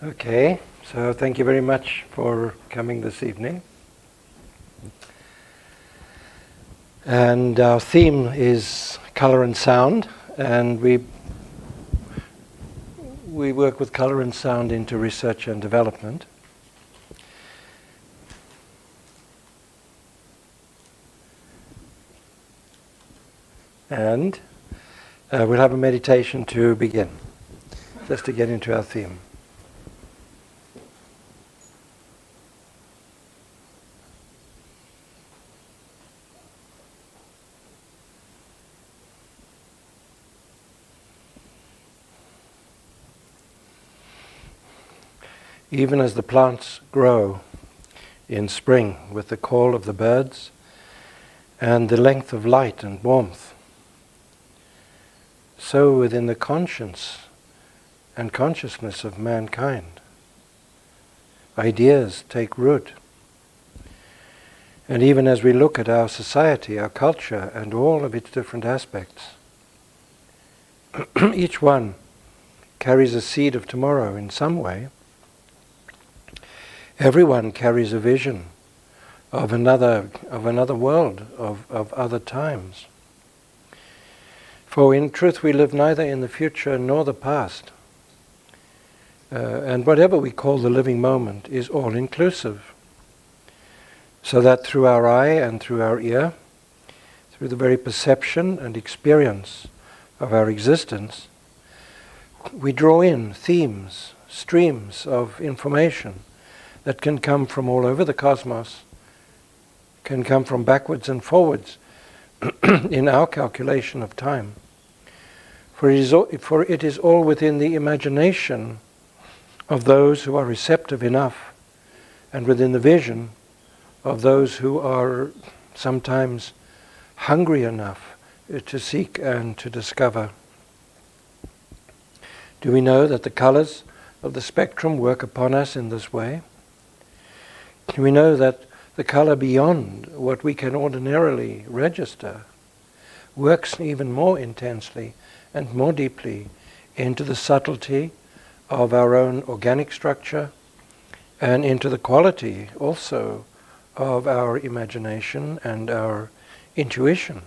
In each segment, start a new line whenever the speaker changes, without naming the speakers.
Okay, so thank you very much for coming this evening. And our theme is color and sound, and we work with color and sound into research and development. And we'll have a meditation to begin, just to get into our theme. Even as the plants grow in spring with the call of the birds and the length of light and warmth, so within the conscience and consciousness of mankind, ideas take root. And even as we look at our society, our culture, and all of its different aspects, each one carries a seed of tomorrow in some way. Everyone carries a vision of another world, of other times. For in truth we live neither in the future nor the past. And whatever we call the living moment is all-inclusive. So that through our eye and through our ear, through the very perception and experience of our existence, we draw in themes, streams of information that can come from all over the cosmos, can come from backwards and forwards in our calculation of time. For it is all within the imagination of those who are receptive enough, and within the vision of those who are sometimes hungry enough to seek and to discover. Do we know that the colors of the spectrum work upon us in this way? We know that the color beyond what we can ordinarily register works even more intensely and more deeply into the subtlety of our own organic structure and into the quality also of our imagination and our intuition.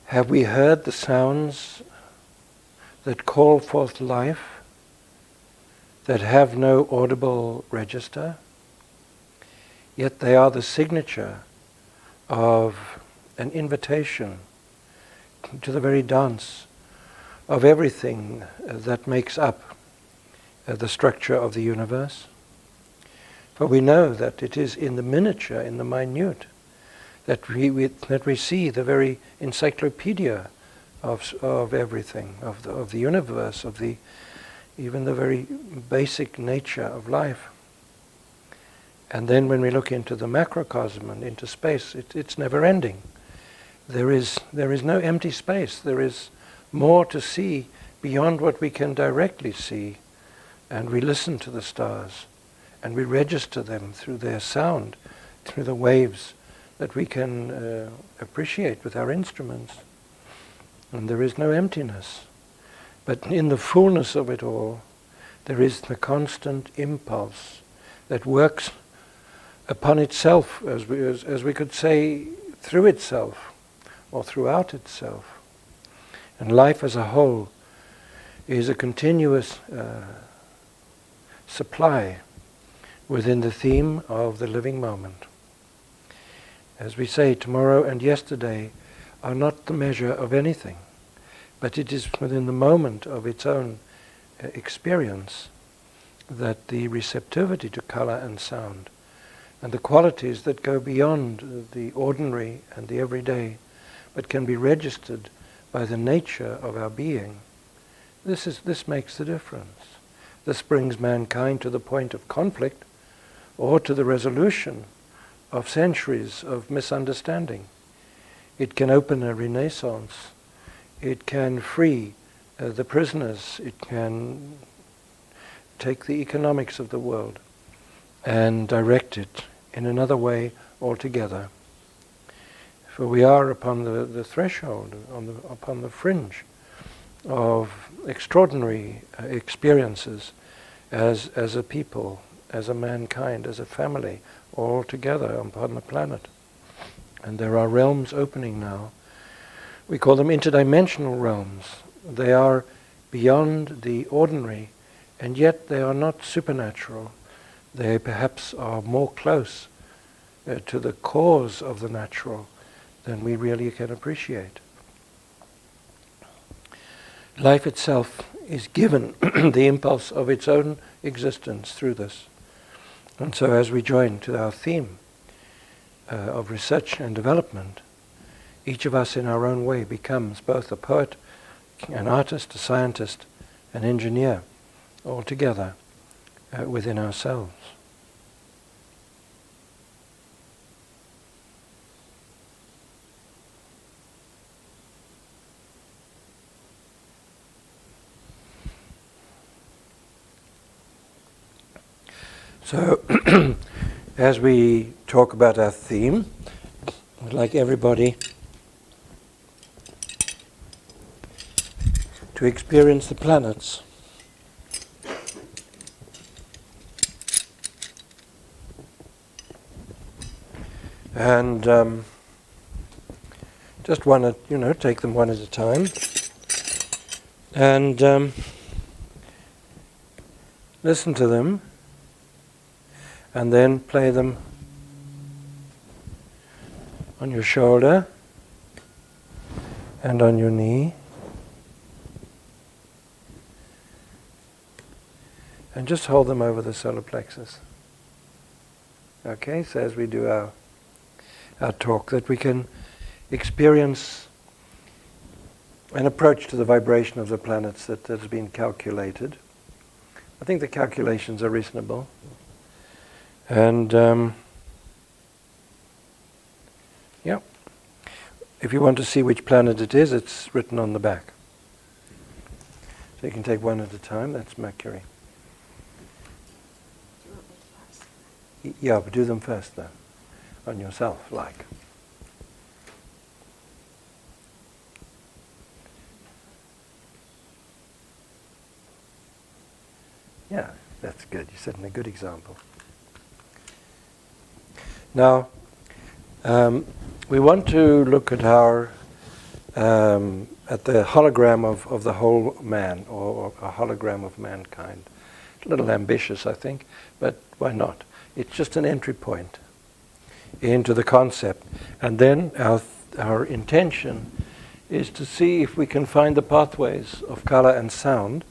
Have we heard the sounds that call forth life, that have no audible register? Yet they are the signature of an invitation to the very dance of everything that makes up the structure of the universe. For we know that it is in the miniature, in the minute, that we see the very encyclopedia of everything, of the universe, even the very basic nature of life. And then when we look into the macrocosm and into space, it's never ending. There is no empty space. There is more to see beyond what we can directly see. And we listen to the stars, and we register them through their sound, through the waves that we can appreciate with our instruments. And there is no emptiness. But in the fullness of it all, there is the constant impulse that works upon itself, as we could say, through itself or throughout itself. And life as a whole is a continuous supply within the theme of the living moment. As we say, tomorrow and yesterday are not the measure of anything, but it is within the moment of its own experience that the receptivity to color and sound and the qualities that go beyond the ordinary and the everyday, but can be registered by the nature of our being, this makes the difference. This brings mankind to the point of conflict or to the resolution of centuries of misunderstanding. It can open a renaissance. It can free the prisoners. It can take the economics of the world and direct it in another way altogether. For we are upon the threshold, upon the fringe of extraordinary experiences as a people, as a mankind, as a family, all together upon the planet. And there are realms opening now. We call them interdimensional realms. They are beyond the ordinary, and yet they are not supernatural. They perhaps are more close to the cause of the natural than we really can appreciate. Life itself is given the impulse of its own existence through this. And so as we join to our theme of research and development, each of us in our own way becomes both a poet, an artist, a scientist, an engineer, all together within ourselves. So, as we talk about our theme, I'd like everybody to experience the planets. And just one, take them one at a time. And listen to them. And then play them on your shoulder and on your knee. And just hold them over the solar plexus. Okay, so as we do our talk, that we can experience an approach to the vibration of the planets that has been calculated. I think the calculations are reasonable. And if you want to see which planet it is, it's written on the back. So you can take one at a time. That's Mercury. Yeah, but do them first though, on yourself, like. Yeah, that's good. You're setting a good example. Now, we want to look at at the hologram of the whole man, or a hologram of mankind. A little ambitious, I think, but why not? It's just an entry point into the concept. And then our intention is to see if we can find the pathways of color and sound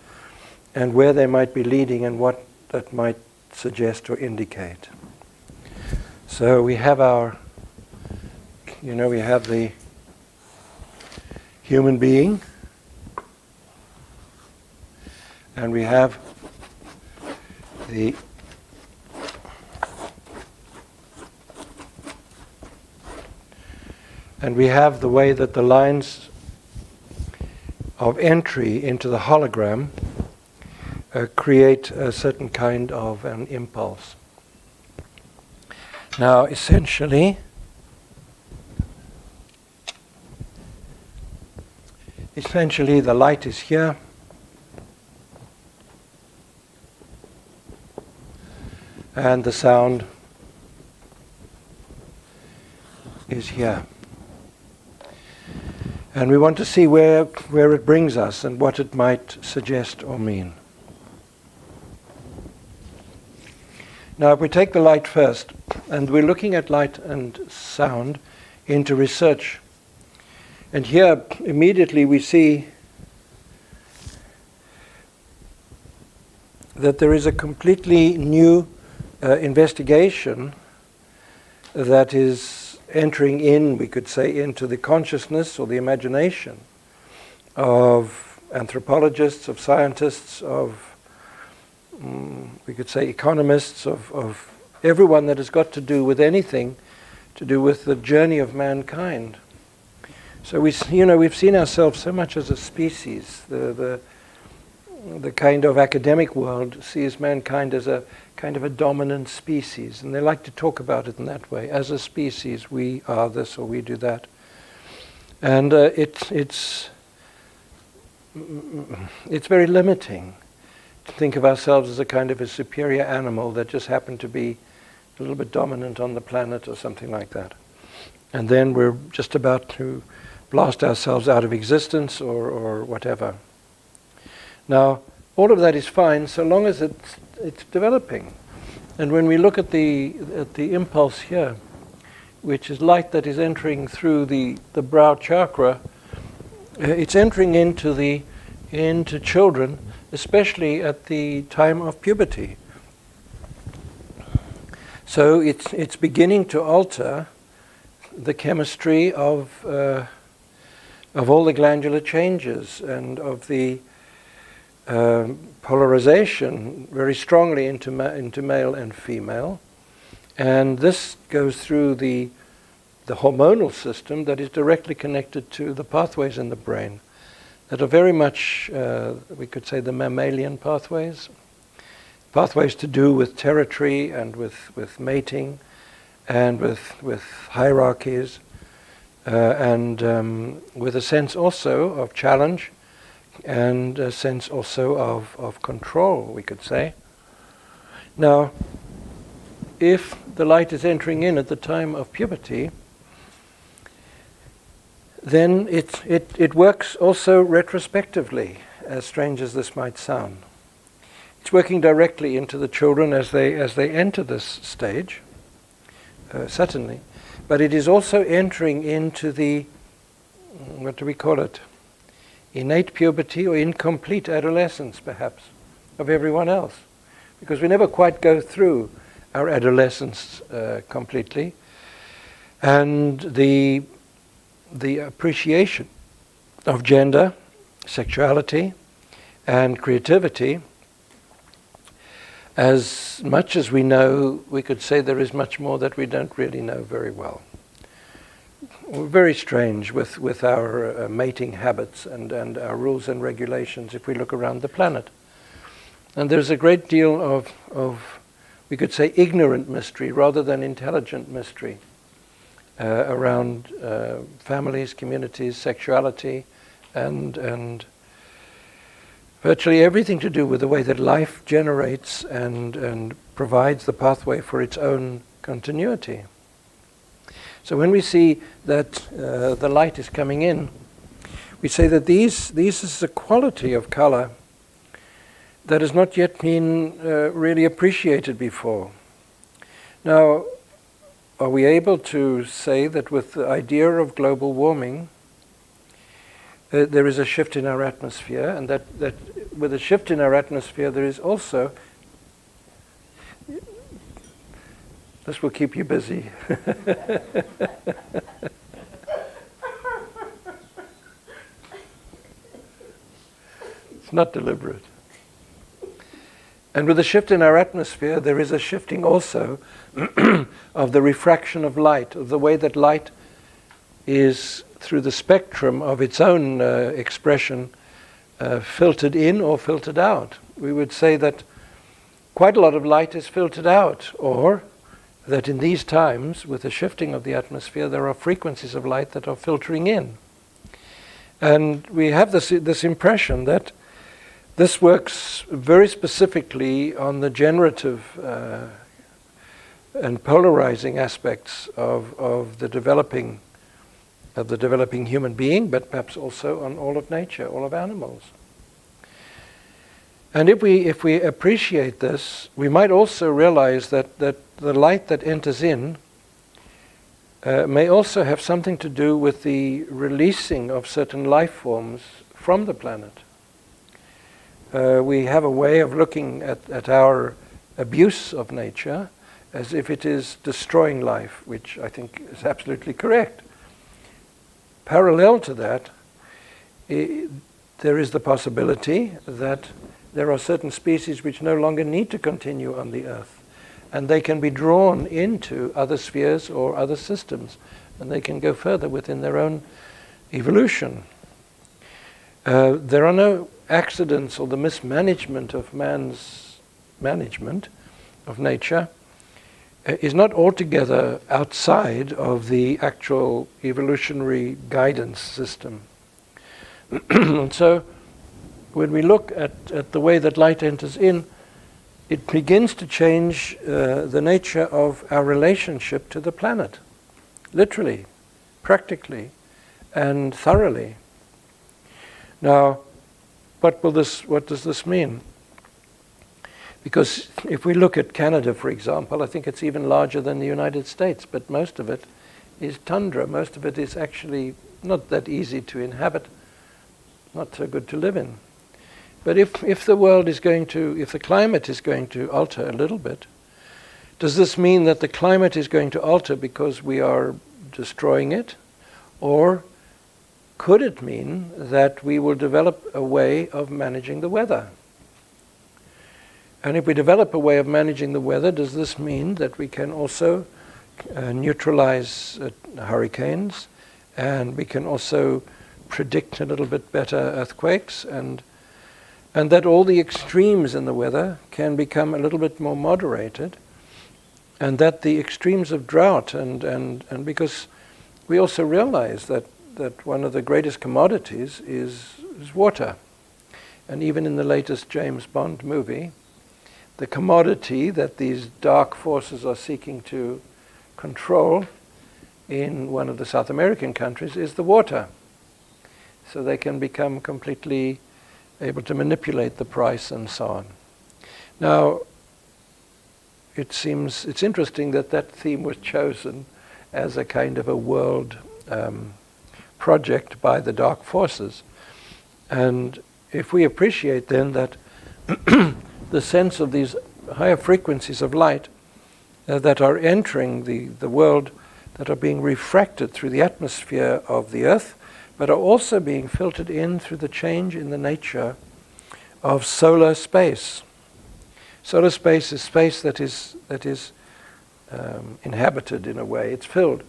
and where they might be leading and what that might suggest or indicate. So we have we have the human being, and we have the way that the lines of entry into the hologram create a certain kind of an impulse. Now, essentially, the light is here, and the sound is here. And we want to see where it brings us and what it might suggest or mean. Now, if we take the light first, and we're looking at light and sound into research, and here immediately we see that there is a completely new investigation that is entering in, we could say, into the consciousness or the imagination of anthropologists, of scientists, of we could say economists, of everyone that has got to do with anything to do with the journey of mankind. So we've seen ourselves so much as a species. The kind of academic world sees mankind as a kind of a dominant species, and they like to talk about it in that way. As a species, we are this or we do that, and it's very limiting. think of ourselves as a kind of a superior animal that just happened to be a little bit dominant on the planet or something like that. And then we're just about to blast ourselves out of existence or whatever. Now, all of that is fine so long as it's developing. And when we look at the impulse here, which is light that is entering through the brow chakra, it's entering into children, especially at the time of puberty. So it's beginning to alter the chemistry of all the glandular changes and of the polarization very strongly into male and female. And this goes through the hormonal system that is directly connected to the pathways in the brain that are very much, we could say, the mammalian pathways. Pathways to do with territory and with mating and with hierarchies and with a sense also of challenge and a sense also of control, we could say. Now, if the light is entering in at the time of puberty, then it works also retrospectively, as strange as this might sound. It's working directly into the children as they enter this stage, certainly, but it is also entering into the, what do we call it, innate puberty or incomplete adolescence, perhaps, of everyone else, because we never quite go through our adolescence completely, and the appreciation of gender, sexuality, and creativity. As much as we know, we could say there is much more that we don't really know very well. We're very strange with our mating habits and our rules and regulations if we look around the planet. And there's a great deal of we could say ignorant mystery rather than intelligent mystery around families, communities, sexuality, and virtually everything to do with the way that life generates and provides the pathway for its own continuity. So when we see that the light is coming in, we say that this is a quality of color that has not yet been really appreciated before. Now, are we able to say that with the idea of global warming, there is a shift in our atmosphere, and that with a shift in our atmosphere there is also, this will keep you busy. It's not deliberate. And with a shift in our atmosphere, there is a shifting also of the refraction of light, of the way that light is, through the spectrum of its own expression, filtered in or filtered out. We would say that quite a lot of light is filtered out, or that in these times, with the shifting of the atmosphere, there are frequencies of light that are filtering in. And we have this impression that this works very specifically on the generative and polarizing aspects of the developing human being, but perhaps also on all of nature, all of animals. And if we appreciate this, we might also realize that the light that enters in may also have something to do with the releasing of certain life forms from the planet. We have a way of looking at our abuse of nature as if it is destroying life, which I think is absolutely correct. Parallel to that, there is the possibility that there are certain species which no longer need to continue on the earth, and they can be drawn into other spheres or other systems, and they can go further within their own evolution. There are no accidents, or the mismanagement of man's management of nature is not altogether outside of the actual evolutionary guidance system. And so when we look at the way that light enters in, it begins to change the nature of our relationship to the planet, literally, practically, and thoroughly. Now, what does this mean? Because if we look at Canada, for example, I think it's even larger than the United States, but most of it is tundra. Most of it is actually not that easy to inhabit, not so good to live in. But if the world is going to, if the climate is going to alter a little bit, does this mean that the climate is going to alter because we are destroying it? Or could it mean that we will develop a way of managing the weather? And if we develop a way of managing the weather, does this mean that we can also neutralize hurricanes, and we can also predict a little bit better earthquakes, and that all the extremes in the weather can become a little bit more moderated, and that the extremes of drought, and because we also realize that one of the greatest commodities is water. And even in the latest James Bond movie, the commodity that these dark forces are seeking to control in one of the South American countries is the water. So they can become completely able to manipulate the price and so on. Now, it's interesting that theme was chosen as a kind of a world project by the dark forces. And if we appreciate then that the sense of these higher frequencies of light that are entering the world, that are being refracted through the atmosphere of the Earth, but are also being filtered in through the change in the nature of solar space. Solar space is space that is inhabited in a way. It's filled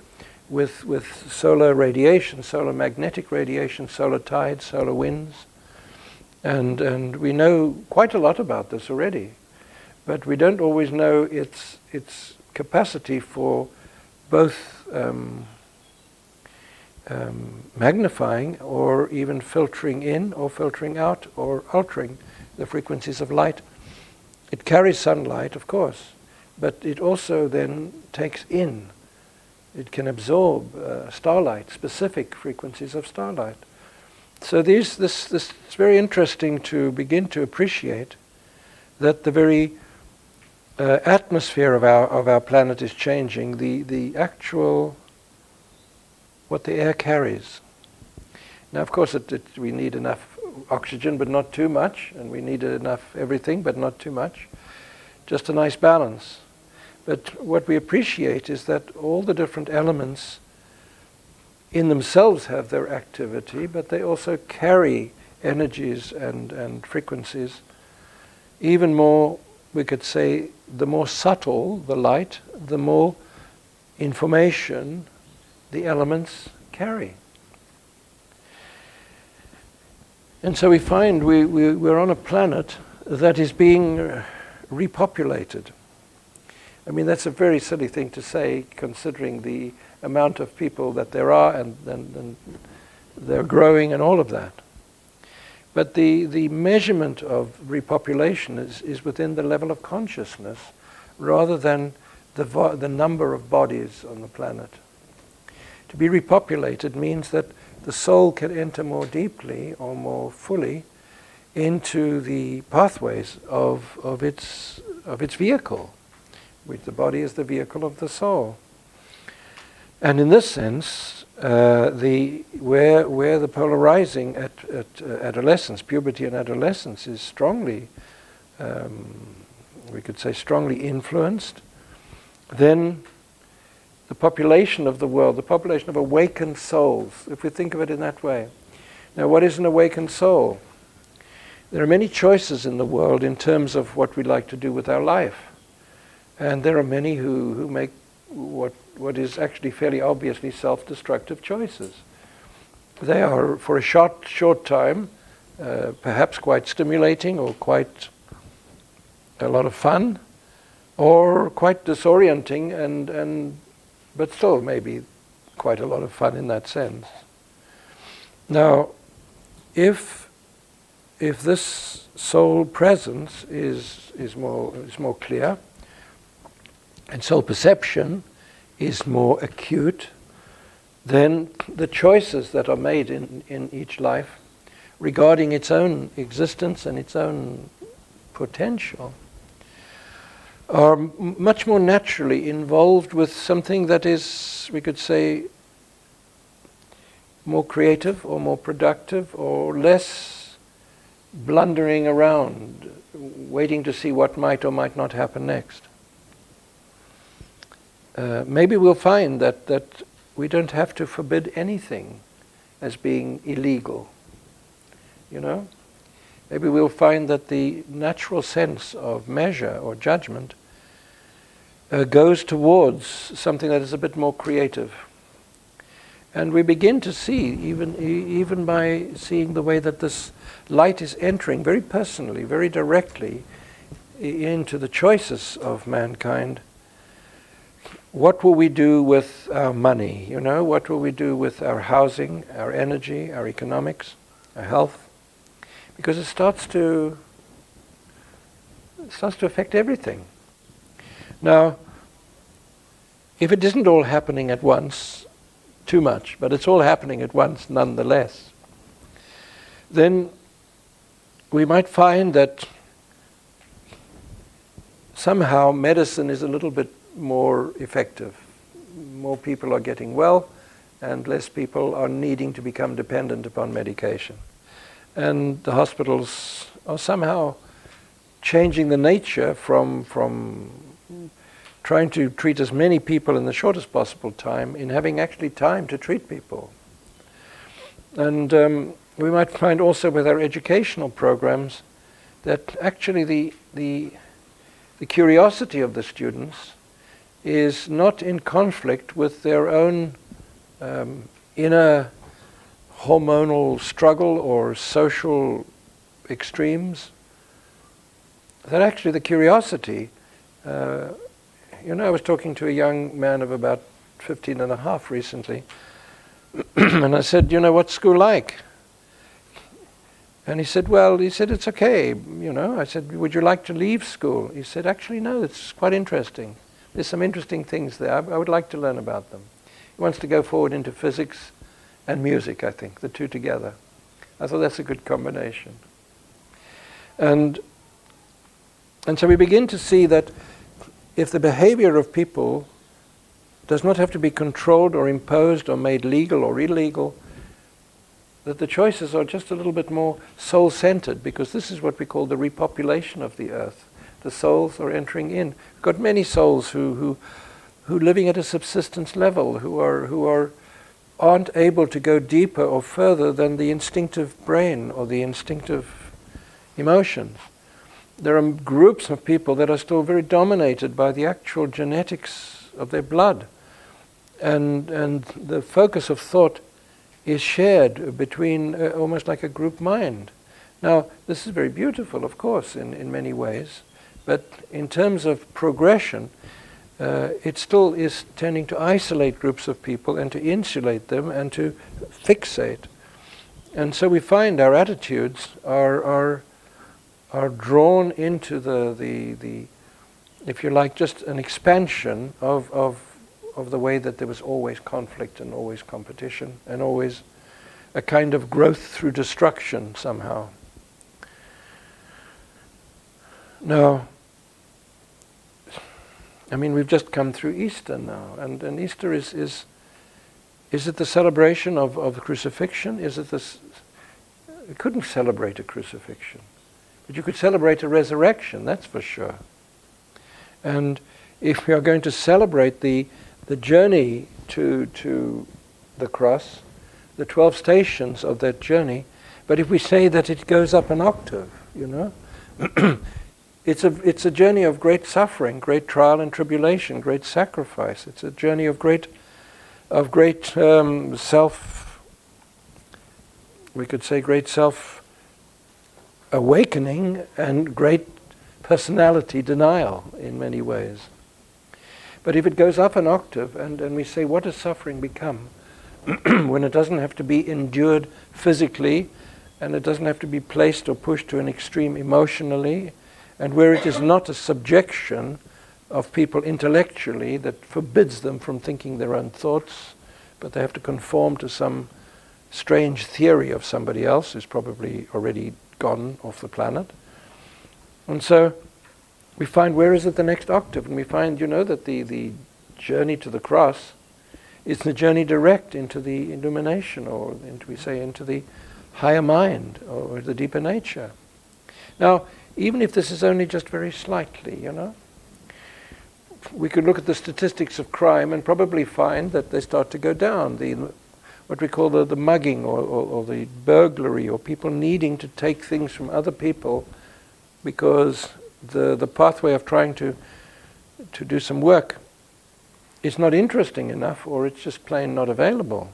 with solar radiation, solar magnetic radiation, solar tides, solar winds. And we know quite a lot about this already, but we don't always know its capacity for both magnifying or even filtering in or filtering out or altering the frequencies of light. It carries sunlight, of course, but it also then takes in. It can absorb starlight, specific frequencies of starlight. So this it's very interesting to begin to appreciate that the very atmosphere of our planet is changing. The actual what the air carries. Now, of course, we need enough oxygen, but not too much, and we need enough everything, but not too much. Just a nice balance. But what we appreciate is that all the different elements in themselves have their activity, but they also carry energies and frequencies. Even more, we could say, the more subtle the light, the more information the elements carry. And so we find we're on a planet that is being repopulated. I mean, that's a very silly thing to say, considering the amount of people that there are, and they're growing and all of that. But the measurement of repopulation is within the level of consciousness rather than the number of bodies on the planet. To be repopulated means that the soul can enter more deeply or more fully into the pathways of its vehicle, which the body is the vehicle of the soul. And in this sense, where the polarizing at adolescence, puberty and adolescence is strongly, we could say strongly influenced, then the population of the world, the population of awakened souls, if we think of it in that way. Now, what is an awakened soul? There are many choices in the world in terms of what we like to do with our life. And there are many who make what is actually fairly obviously self-destructive choices. They are, for a short time, perhaps quite stimulating or quite a lot of fun, or quite disorienting, but still maybe quite a lot of fun in that sense. Now, if if this soul presence is more clear, and soul perception is more acute, then the choices that are made in each life regarding its own existence and its own potential are much more naturally involved with something that is, we could say, more creative or more productive or less blundering around, waiting to see what might or might not happen next. Maybe we'll find that we don't have to forbid anything as being illegal. You know? Maybe we'll find that the natural sense of measure or judgment goes towards something that is a bit more creative. And we begin to see, even by seeing the way that this light is entering very personally, very directly into the choices of mankind. What will we do with our money? You know, what will we do with our housing, our energy, our economics, our health? Because it starts to affect everything. Now, if it isn't all happening at once, too much, but it's all happening at once nonetheless, then we might find that somehow medicine is a little bit more effective. More people are getting well, and less people are needing to become dependent upon medication. And the hospitals are somehow changing the nature from trying to treat as many people in the shortest possible time in having actually time to treat people. And we might find also with our educational programs that actually the curiosity of the students is not in conflict with their own inner hormonal struggle or social extremes. That actually the curiosity, I was talking to a young man of about 15 and a half recently, and I said, what's school like? And he said, it's okay, I said, would you like to leave school? He said, actually, no, it's quite interesting. There's some interesting things there. I would like to learn about them. He wants to go forward into physics and music, I think, the two together. I thought that's a good combination. And so we begin to see that if the behavior of people does not have to be controlled or imposed or made legal or illegal, that the choices are just a little bit more soul-centered, because this is what we call the repopulation of the earth. The souls are entering in. We've got many souls who living at a subsistence level, who aren't able to go deeper or further than the instinctive brain or the instinctive emotions. There are groups of people that are still very dominated by the actual genetics of their blood, and the focus of thought is shared between almost like a group mind. Now, this is very beautiful, of course, in many ways, but in terms of progression, it still is tending to isolate groups of people and to insulate them and to fixate. And so we find our attitudes are drawn into the if you like, just an expansion of the way that there was always conflict and always competition and always a kind of growth through destruction somehow. Now, we've just come through Easter now, and Easter is it the celebration of the crucifixion? Is it this? You couldn't celebrate a crucifixion, but you could celebrate a resurrection, that's for sure. And if we are going to celebrate the journey to the cross, the 12 stations of that journey, but if we say that it goes up an octave, it's a journey of great suffering, great trial and tribulation, great sacrifice. It's a journey of great self, we could say great self-awakening and great personality denial in many ways. But if it goes up an octave and we say, what does suffering become when it doesn't have to be endured physically and it doesn't have to be placed or pushed to an extreme emotionally, and where it is not a subjection of people intellectually that forbids them from thinking their own thoughts, but they have to conform to some strange theory of somebody else who's probably already gone off the planet. And so we find, where is it the next octave? And we find, that the journey to the cross is the journey direct into the illumination, or into the higher mind, or the deeper nature. Now, even if this is only just very slightly, we could look at the statistics of crime and probably find that they start to go down. What we call the mugging or the burglary, or people needing to take things from other people because the pathway of trying to do some work is not interesting enough, or it's just plain not available.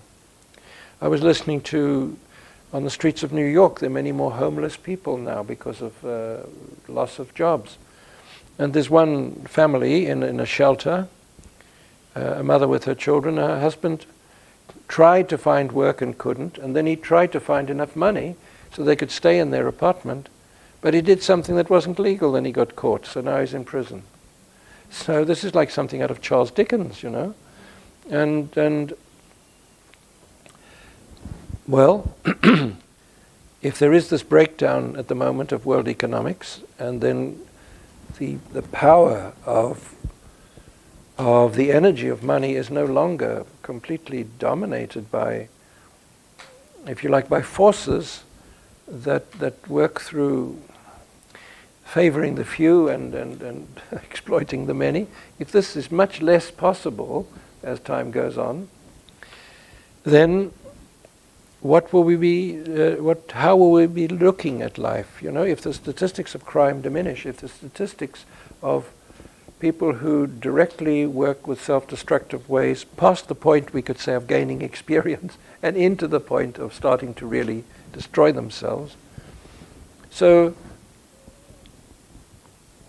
I was listening to, on the streets of New York, there are many more homeless people now because of loss of jobs. And there's one family in a shelter, a mother with her children. Her husband tried to find work and couldn't, and then he tried to find enough money so they could stay in their apartment, but he did something that wasn't legal, and he got caught, so now he's in prison. So this is like something out of Charles Dickens, and well, if there is this breakdown at the moment of world economics, and then the power of the energy of money is no longer completely dominated by, if you like, by forces that work through favoring the few and exploiting the many. If this is much less possible as time goes on, then what will we be? How will we be looking at life? If the statistics of crime diminish, if the statistics of people who directly work with self-destructive ways past the point, we could say, of gaining experience, and into the point of starting to really destroy themselves. So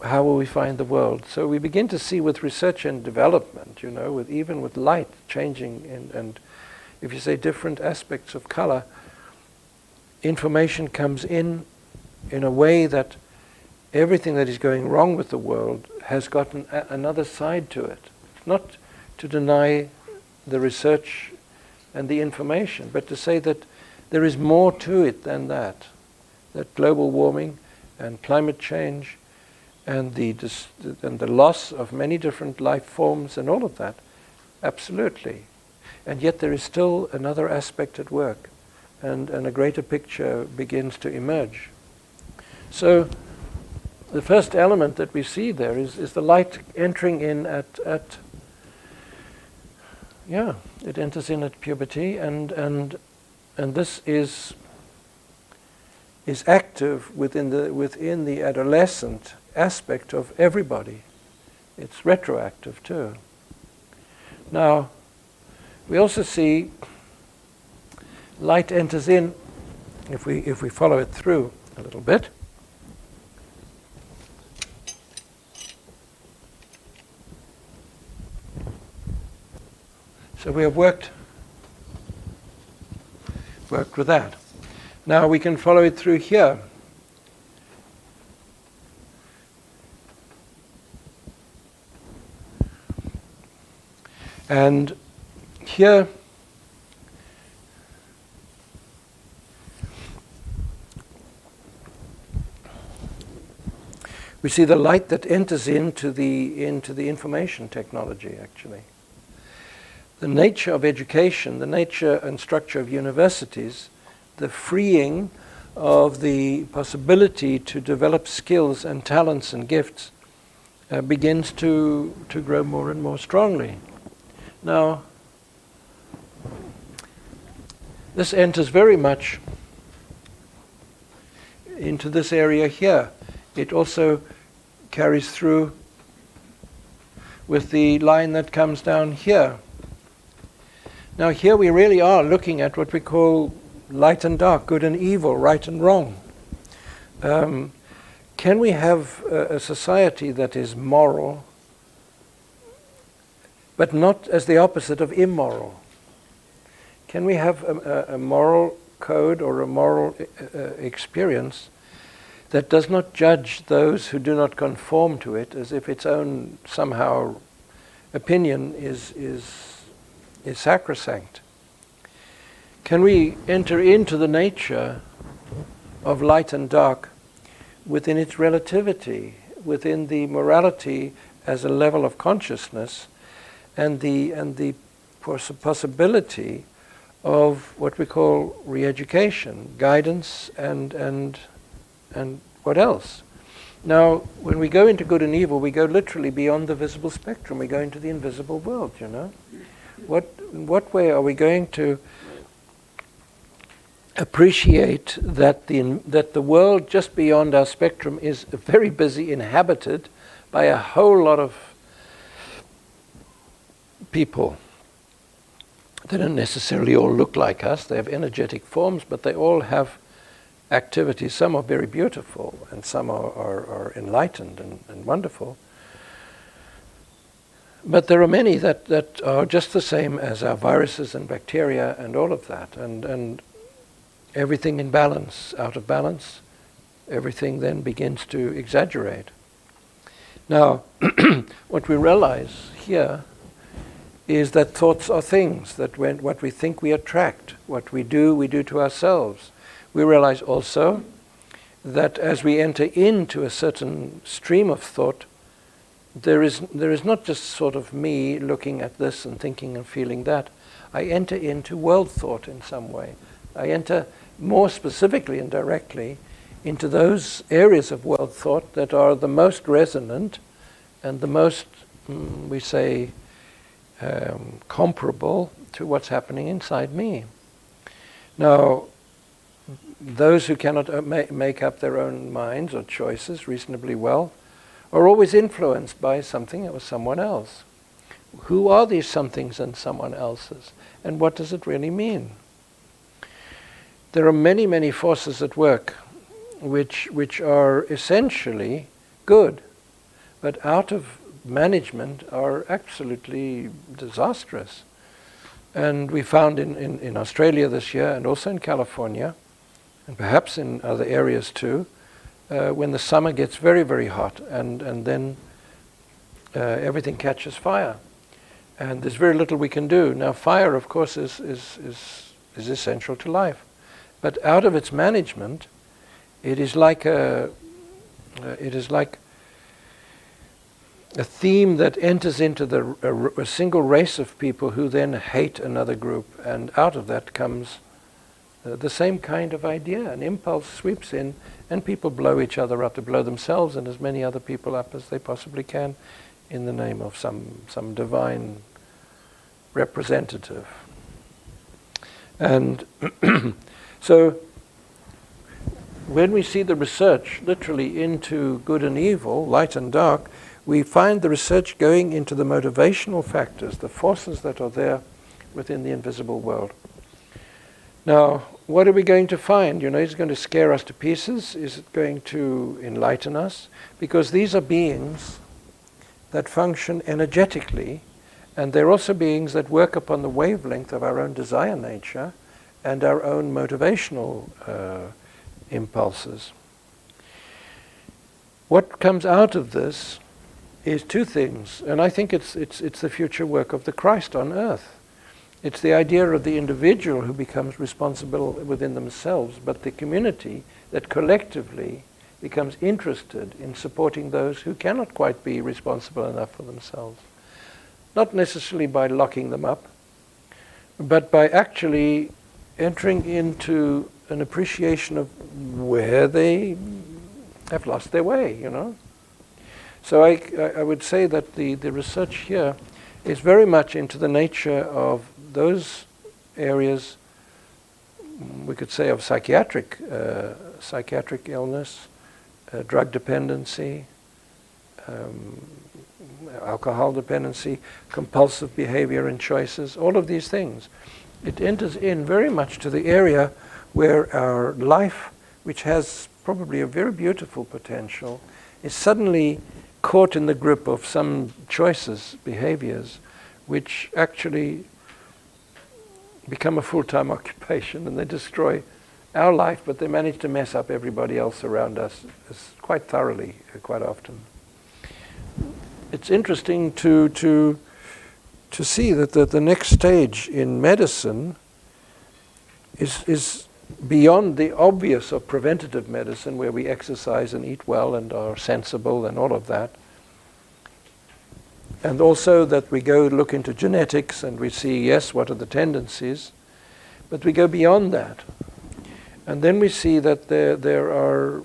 how will we find the world? So we begin to see with research and development, even with light changing and if you say different aspects of color, information comes in a way that everything that is going wrong with the world has got another side to it. Not to deny the research and the information, but to say that there is more to it than that. That global warming and climate change and the loss of many different life forms and all of that, absolutely. And yet there is still another aspect at work, and a greater picture begins to emerge. So the first element that we see there is the light entering in it enters in at puberty, and this is active within the adolescent aspect of everybody. It's retroactive too. Now, we also see light enters in, if we follow it through a little bit. So we have worked with that. Now we can follow it through here. And here we see the light that enters into the information technology, actually. The nature of education, the nature and structure of universities, the freeing of the possibility to develop skills and talents and gifts begins to grow more and more strongly. Now, this enters very much into this area here. It also carries through with the line that comes down here. Now here we really are looking at what we call light and dark, good and evil, right and wrong. Can we have a society that is moral, but not as the opposite of immoral? Can we have a moral code or a moral experience that does not judge those who do not conform to it as if its own somehow opinion is sacrosanct. Can we enter into the nature of light and dark within its relativity, within the morality as a level of consciousness, and the possibility of what we call re-education, guidance, and what else? Now, when we go into good and evil, we go literally beyond the visible spectrum. We go into the invisible world, you know. In what way are we going to appreciate that the world just beyond our spectrum is very busy, inhabited by a whole lot of people? They don't necessarily all look like us. They have energetic forms, but they all have activities. Some are very beautiful, and some are enlightened and wonderful. But there are many that are just the same as our viruses and bacteria and all of that. And everything in balance, out of balance, everything then begins to exaggerate. Now, what we realize here is that thoughts are things, that what we think we attract, what we do to ourselves. We realize also that as we enter into a certain stream of thought, there is not just sort of me looking at this and thinking and feeling that. I enter into world thought in some way. I enter more specifically and directly into those areas of world thought that are the most resonant and the most, we say, comparable to what's happening inside me. Now, those who cannot make up their own minds or choices reasonably well are always influenced by something or someone else. Who are these somethings and someone else's? And what does it really mean? There are many, many forces at work which are essentially good, but out of management are absolutely disastrous. And we found in Australia this year, and also in California, and perhaps in other areas too, when the summer gets very, very hot, and then everything catches fire. And there's very little we can do. Now, fire, of course, is essential to life. But out of its management, it is like a theme that enters into a single race of people who then hate another group, and out of that comes the same kind of idea. An impulse sweeps in, and people blow each other up, to blow themselves and as many other people up as they possibly can in the name of some divine representative. And so when we see the research literally into good and evil, light and dark, we find the research going into the motivational factors, the forces that are there within the invisible world. Now, what are we going to find? Is it going to scare us to pieces? Is it going to enlighten us? Because these are beings that function energetically, and they're also beings that work upon the wavelength of our own desire nature and our own motivational impulses. What comes out of this is two things, and I think it's the future work of the Christ on earth. It's the idea of the individual who becomes responsible within themselves, but the community that collectively becomes interested in supporting those who cannot quite be responsible enough for themselves. Not necessarily by locking them up, but by actually entering into an appreciation of where they have lost their way, So I would say that the research here is very much into the nature of those areas, we could say, of psychiatric illness, drug dependency, alcohol dependency, compulsive behavior and choices, all of these things. It enters in very much to the area where our life, which has probably a very beautiful potential, is suddenly caught in the grip of some choices, behaviors, which actually become a full-time occupation, and they destroy our life, but they manage to mess up everybody else around us quite thoroughly, quite often. It's interesting to see that the next stage in medicine is beyond the obvious of preventative medicine, where we exercise and eat well and are sensible and all of that. And also that we go look into genetics and we see, yes, what are the tendencies, but we go beyond that. And then we see that there are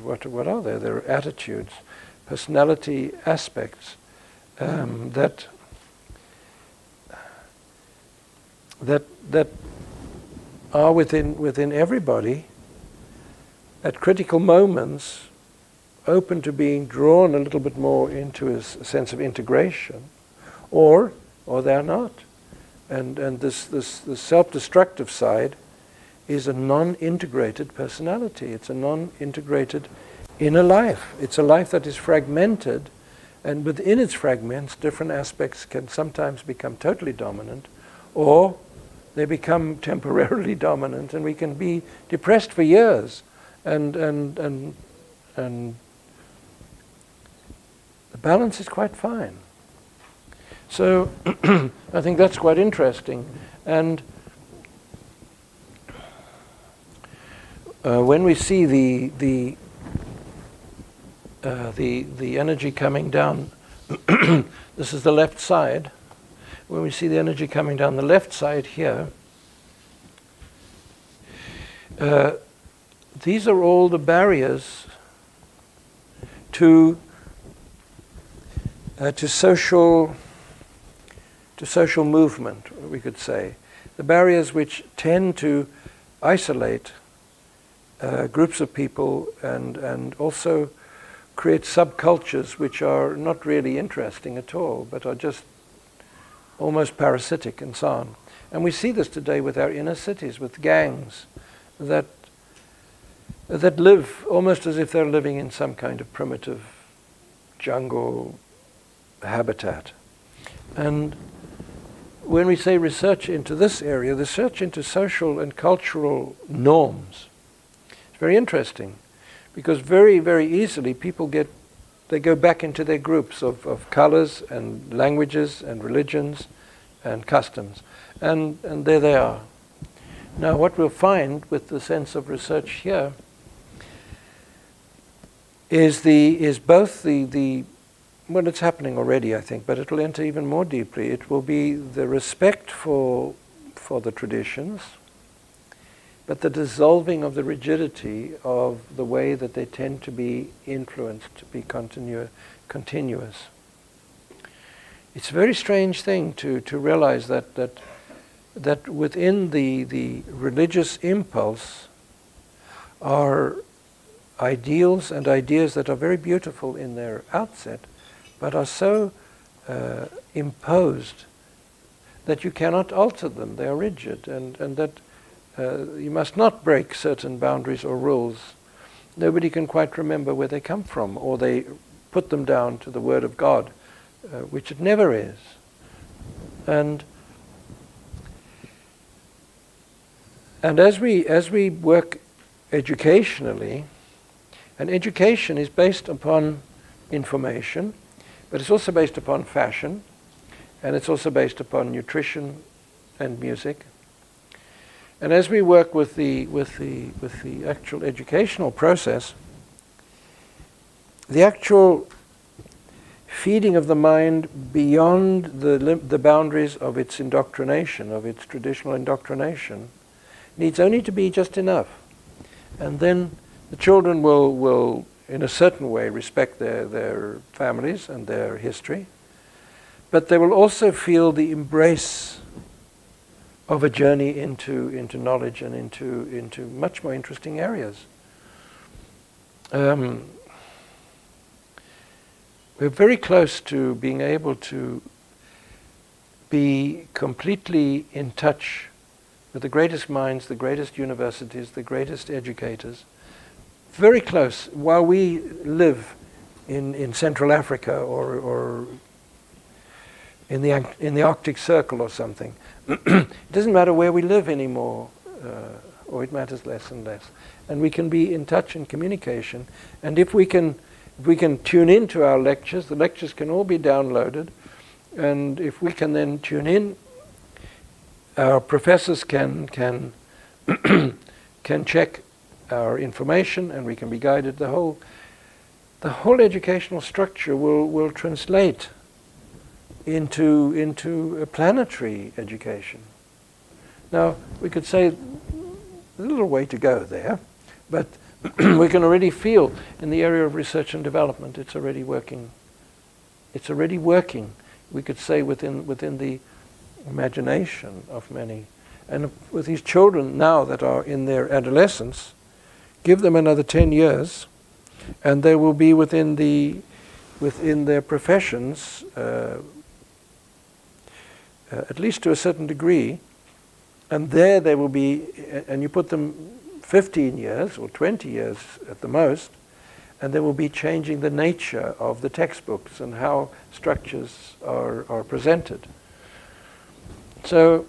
what are there? There are attitudes, personality aspects that are within everybody at critical moments, open to being drawn a little bit more into a sense of integration, or they're not. And this self-destructive side is a non-integrated personality. It's a non-integrated inner life. It's a life that is fragmented, and within its fragments, different aspects can sometimes become totally dominant, or they become temporarily dominant, and we can be depressed for years. And the balance is quite fine. So I think that's quite interesting. And when we see the energy coming down, this is the left side. When we see the energy coming down the left side here, these are all the barriers to social movement, we could say. The barriers which tend to isolate groups of people and also create subcultures which are not really interesting at all, but are just almost parasitic and so on. And we see this today with our inner cities, with gangs that live almost as if they're living in some kind of primitive jungle habitat. And when we say research into this area, research into social and cultural norms, it's very interesting, because very, very easily people go back into their groups of colors and languages and religions and customs. And there they are. Now what we'll find with the sense of research here is both the well, it's happening already, I think, but it'll enter even more deeply. It will be the respect for the traditions, but the dissolving of the rigidity of the way that they tend to be influenced, to be continuous. It's a very strange thing to realize that within the religious impulse are ideals and ideas that are very beautiful in their outset, but are so imposed that you cannot alter them. They are rigid, and that you must not break certain boundaries or rules. Nobody can quite remember where they come from, or they put them down to the Word of God, which it never is. And as we work educationally, and education is based upon information, but it's also based upon fashion, and it's also based upon nutrition and music. And as we work with the actual educational process, the actual feeding of the mind beyond the boundaries of its indoctrination, of its traditional indoctrination, needs only to be just enough. And then the children will in a certain way respect their families and their history, but they will also feel the embrace of a journey into knowledge and into much more interesting areas. We're very close to being able to be completely in touch with the greatest minds, the greatest universities, the greatest educators. Very close. While we live in Central Africa or in the Arctic Circle or something. It doesn't matter where we live anymore, or it matters less and less. And we can be in touch and communication. And if we can tune into our lectures, the lectures can all be downloaded. And if we can then tune in, our professors can can check our information, and we can be guided. The whole educational structure will translate into a planetary education. Now, we could say a little way to go there, but we can already feel in the area of research and development it's already working. It's already working, we could say, within the imagination of many. And with these children now that are in their adolescence, give them another 10 years and they will be within their professions, at least to a certain degree, and there they will be, and you put them 15 years or 20 years at the most, and they will be changing the nature of the textbooks and how structures are presented. So,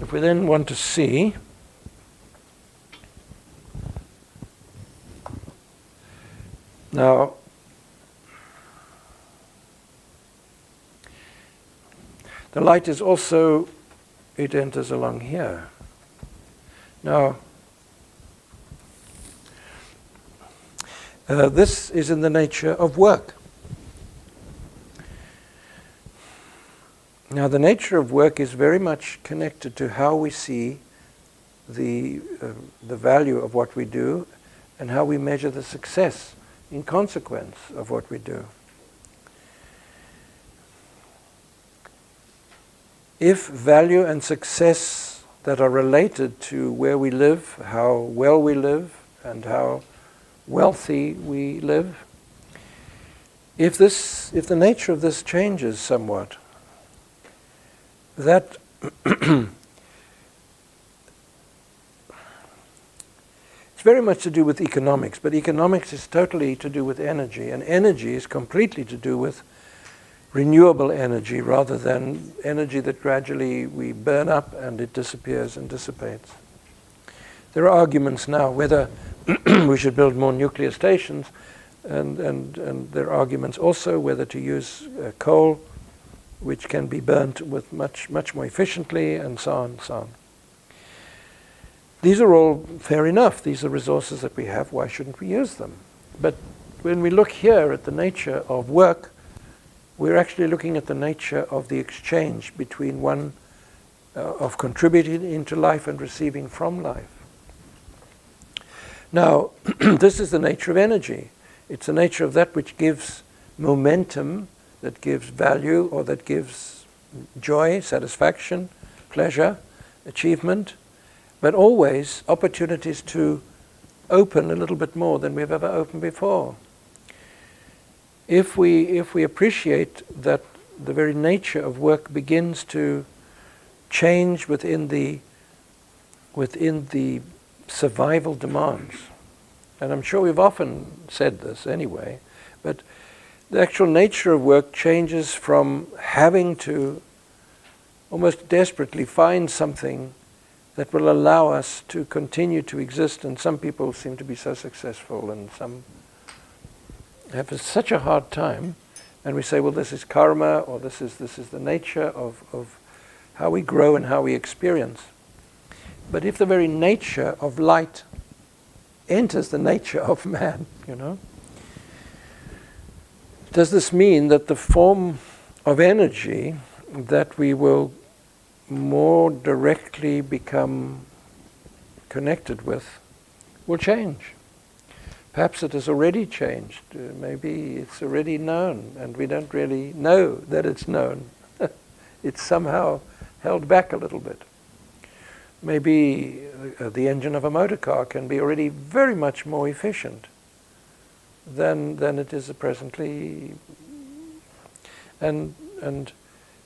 if we then want to see now, the light is also, it enters along here. Now, this is in the nature of work. Now, the nature of work is very much connected to how we see the value of what we do and how we measure the success in consequence of what we do. If value and success that are related to where we live, how well we live, and how wealthy we live, if the nature of this changes somewhat, that it's very much to do with economics, but economics is totally to do with energy, and energy is completely to do with renewable energy rather than energy that gradually we burn up and it disappears and dissipates. There are arguments now whether we should build more nuclear stations, and there are arguments also whether to use coal, which can be burnt with much more efficiently, and so on and so on. These are all fair enough. These are resources that we have. Why shouldn't we use them? But when we look here at the nature of work, we're actually looking at the nature of the exchange between one of contributing into life and receiving from life. Now, this is the nature of energy. It's the nature of that which gives momentum, that gives value, or that gives joy, satisfaction, pleasure, achievement, but always opportunities to open a little bit more than we've ever opened before. If we appreciate that the very nature of work begins to change within the survival demands, and I'm sure we've often said this anyway, but the actual nature of work changes from having to almost desperately find something that will allow us to continue to exist, and some people seem to be so successful and some have such a hard time, and we say, well, this is karma, or this is the nature of how we grow and how we experience. But if the very nature of light enters the nature of man, does this mean that the form of energy that we will more directly become connected with will change? Perhaps it has already changed. Maybe it's already known, and we don't really know that it's known. It's somehow held back a little bit. Maybe the engine of a motor car can be already very much more efficient than it is presently, but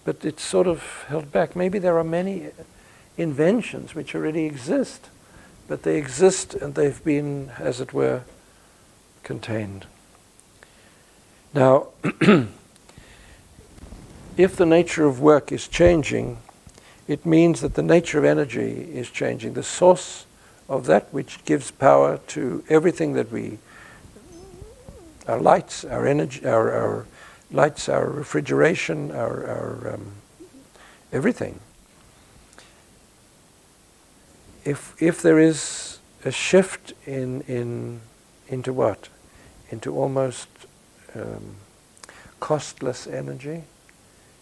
it's sort of held back. Maybe there are many inventions which already exist, but they exist and they've been, as it were, contained. Now, if the nature of work is changing, it means that the nature of energy is changing. The source of that which gives power to everything that our lights, our energy, our lights, our refrigeration, our everything. If there is a shift into what? Into almost costless energy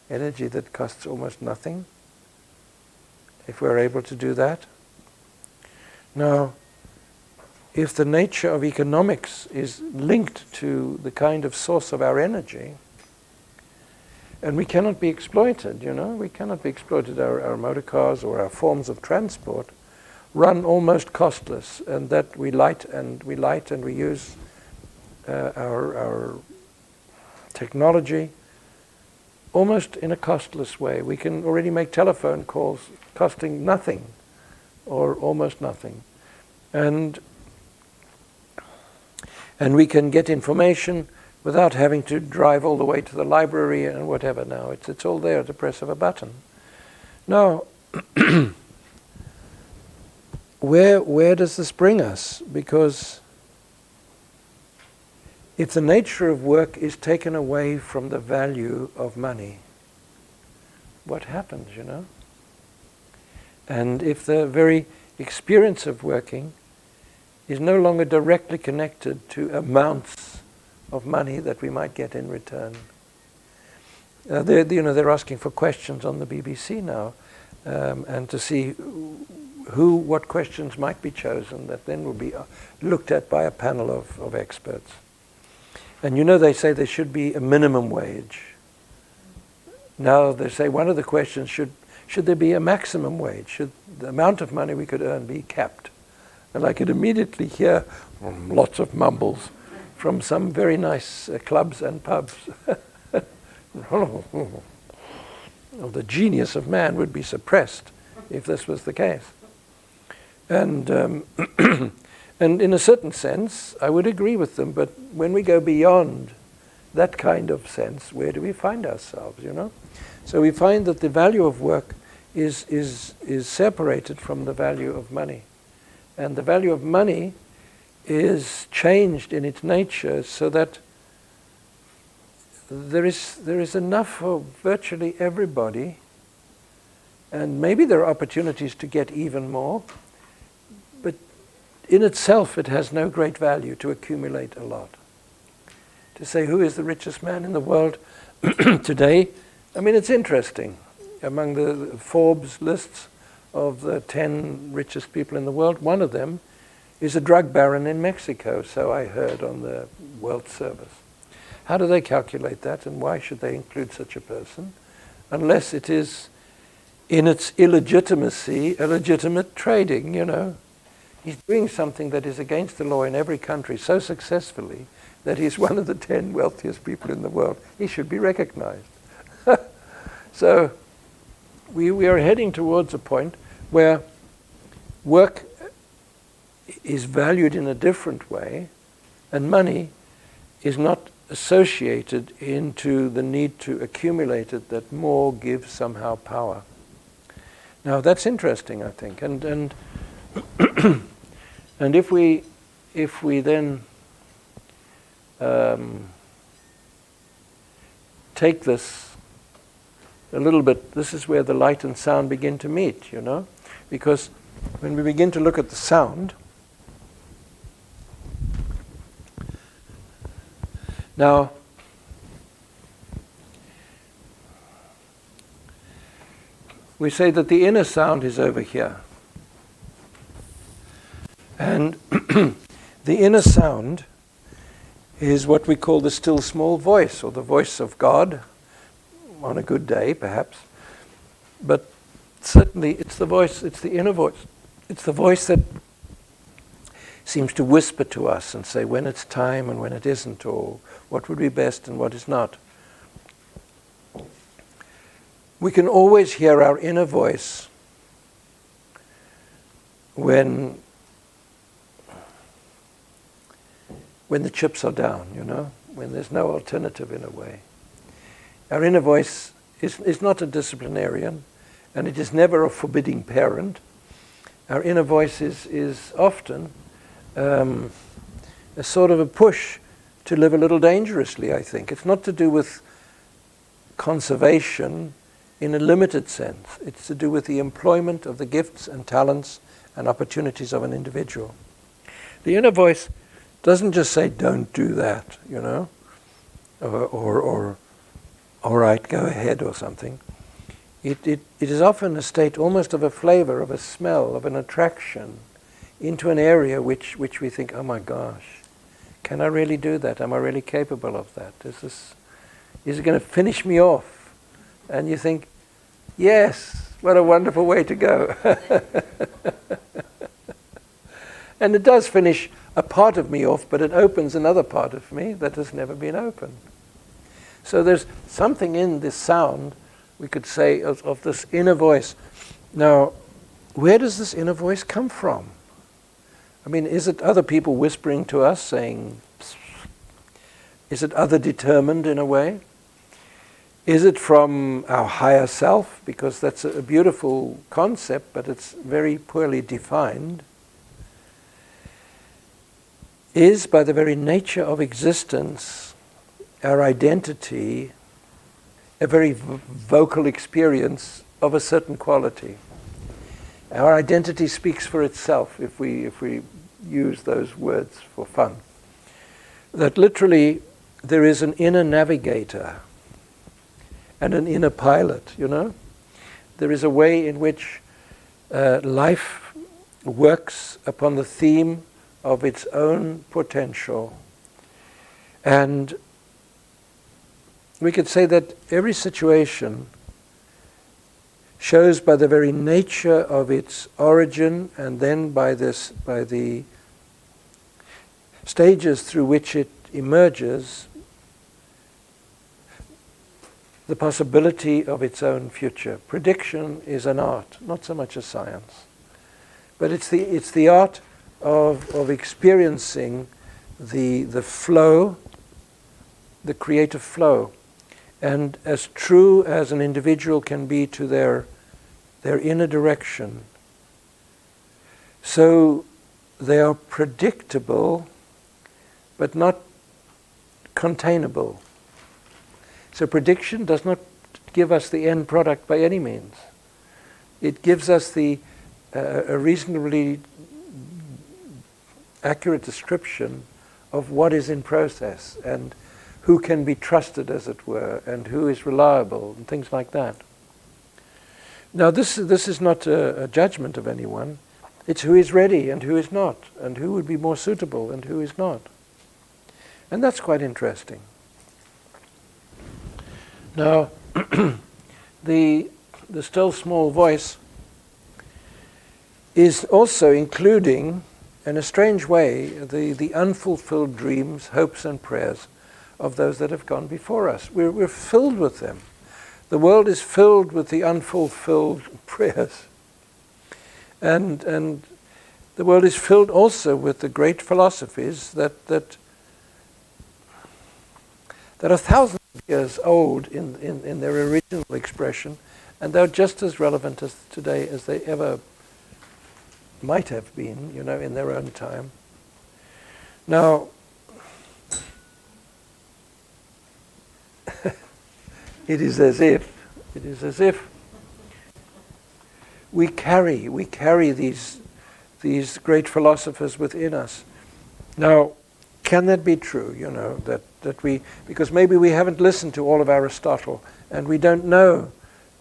that costs almost nothing, if we're able to do that. Now, if the nature of economics is linked to the kind of source of our energy, and we cannot be exploited, we cannot be exploited. Our motor cars or our forms of transport run almost costless, and that we light and we use our technology almost in a costless way. We can already make telephone calls costing nothing or almost nothing. And we can get information without having to drive all the way to the library and whatever now. It's all there at the press of a button. Now, where does this bring us? Because if the nature of work is taken away from the value of money, what happens, And if the very experience of working is no longer directly connected to amounts of money that we might get in return. They're asking for questions on the BBC now, and to see what questions might be chosen that then will be looked at by a panel of experts. And they say there should be a minimum wage. Now they say one of the questions should there be a maximum wage? Should the amount of money we could earn be capped? And I could immediately hear lots of mumbles from some very nice clubs and pubs. Well, the genius of man would be suppressed if this was the case. And and in a certain sense, I would agree with them. But when we go beyond that kind of sense, where do we find ourselves? So we find that the value of work is separated from the value of money, and the value of money is changed in its nature so that there is enough for virtually everybody, and maybe there are opportunities to get even more, but in itself it has no great value to accumulate a lot. To say who is the richest man in the world today, it's interesting. Among the Forbes lists of the 10 richest people in the world, one of them is a drug baron in Mexico, so I heard on the World Service. How do they calculate that, and why should they include such a person? Unless it is, in its illegitimacy, a legitimate trading, He's doing something that is against the law in every country so successfully that he's one of the 10 wealthiest people in the world. He should be recognized. So we are heading towards a point where work is valued in a different way, and money is not associated into the need to accumulate it, that more gives somehow power. Now that's interesting, I think, and and if we then take this a little bit, this is where the light and sound begin to meet, because when we begin to look at the sound, now we say that the inner sound is over here. And the inner sound is what we call the still small voice, or the voice of God, on a good day perhaps. But certainly it's the voice, it's the inner voice. It's the voice that seems to whisper to us and say when it's time and when it isn't, or what would be best and what is not. We can always hear our inner voice when the chips are down, when there's no alternative in a way. Our inner voice is not a disciplinarian, and it is never a forbidding parent. Our inner voice is often a sort of a push to live a little dangerously, I think. It's not to do with conservation in a limited sense. It's to do with the employment of the gifts and talents and opportunities of an individual. The inner voice doesn't just say, don't do that, or all right, go ahead, or something. It is often a state almost of a flavor, of a smell, of an attraction into an area which we think, oh my gosh, can I really do that? Am I really capable of that? Is it going to finish me off? And you think, yes, what a wonderful way to go. And it does finish a part of me off, but it opens another part of me that has never been opened. So there's something in this sound, we could say, of this inner voice. Now, where does this inner voice come from? I mean, is it other people whispering to us saying, psst? Is it other determined in a way? Is it from our higher self? Because that's a beautiful concept, but it's very poorly defined. Is, by the very nature of existence, our identity a very vocal experience of a certain quality? Our identity speaks for itself, if we use those words for fun. That literally there is an inner navigator and an inner pilot, There is a way in which life works upon the theme of its own potential. And we could say that every situation shows by the very nature of its origin, and then by the stages through which it emerges, the possibility of its own future. Prediction is an art, not so much a science. But it's the art of experiencing the flow, the creative flow. And as true as an individual can be to their inner direction, so they are predictable, but not containable. So prediction does not give us the end product by any means. It gives us a reasonably accurate description of what is in process and who can be trusted, as it were, and who is reliable, and things like that. Now, this is not a judgment of anyone. It's who is ready and who is not, and who would be more suitable and who is not. And that's quite interesting. Now, the still small voice is also including, in a strange way, the unfulfilled dreams, hopes and prayers of those that have gone before us. We're filled with them. The world is filled with the unfulfilled prayers. And the world is filled also with the great philosophies that are thousands of years old in their original expression, and they're just as relevant as today as they ever might have been, in their own time. Now, it is as if we carry these great philosophers within us. Now, can that be true? That we, because maybe we haven't listened to all of Aristotle, and we don't know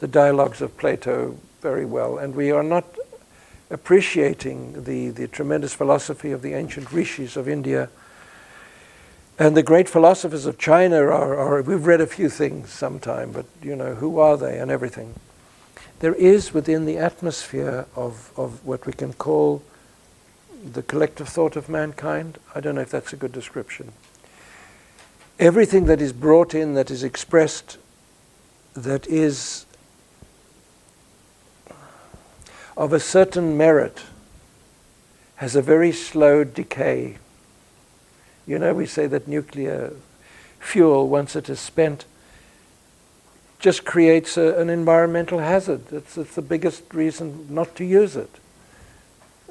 the dialogues of Plato very well, and we are not appreciating the tremendous philosophy of the ancient rishis of India. And the great philosophers of China are we've read a few things sometime, but who are they and everything. There is within the atmosphere of what we can call the collective thought of mankind, I don't know if that's a good description, everything that is brought in, that is expressed, that is of a certain merit, has a very slow decay. We say that nuclear fuel, once it is spent, just creates an environmental hazard. It's the biggest reason not to use it.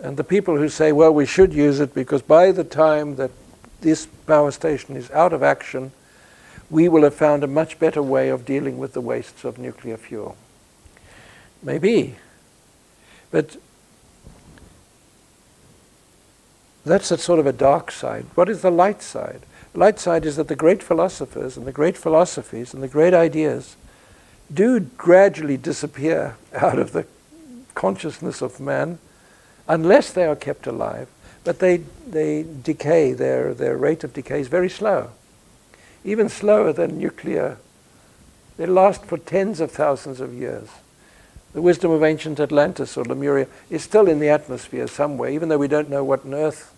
And the people who say, well, we should use it because by the time that this power station is out of action, we will have found a much better way of dealing with the wastes of nuclear fuel. Maybe. But that's a sort of a dark side. What is the light side? The light side is that the great philosophers and the great philosophies and the great ideas do gradually disappear out of the consciousness of man, unless they are kept alive. But they decay, their rate of decay is very slow. Even slower than nuclear. They last for tens of thousands of years. The wisdom of ancient Atlantis or Lemuria is still in the atmosphere somewhere, even though we don't know what on earth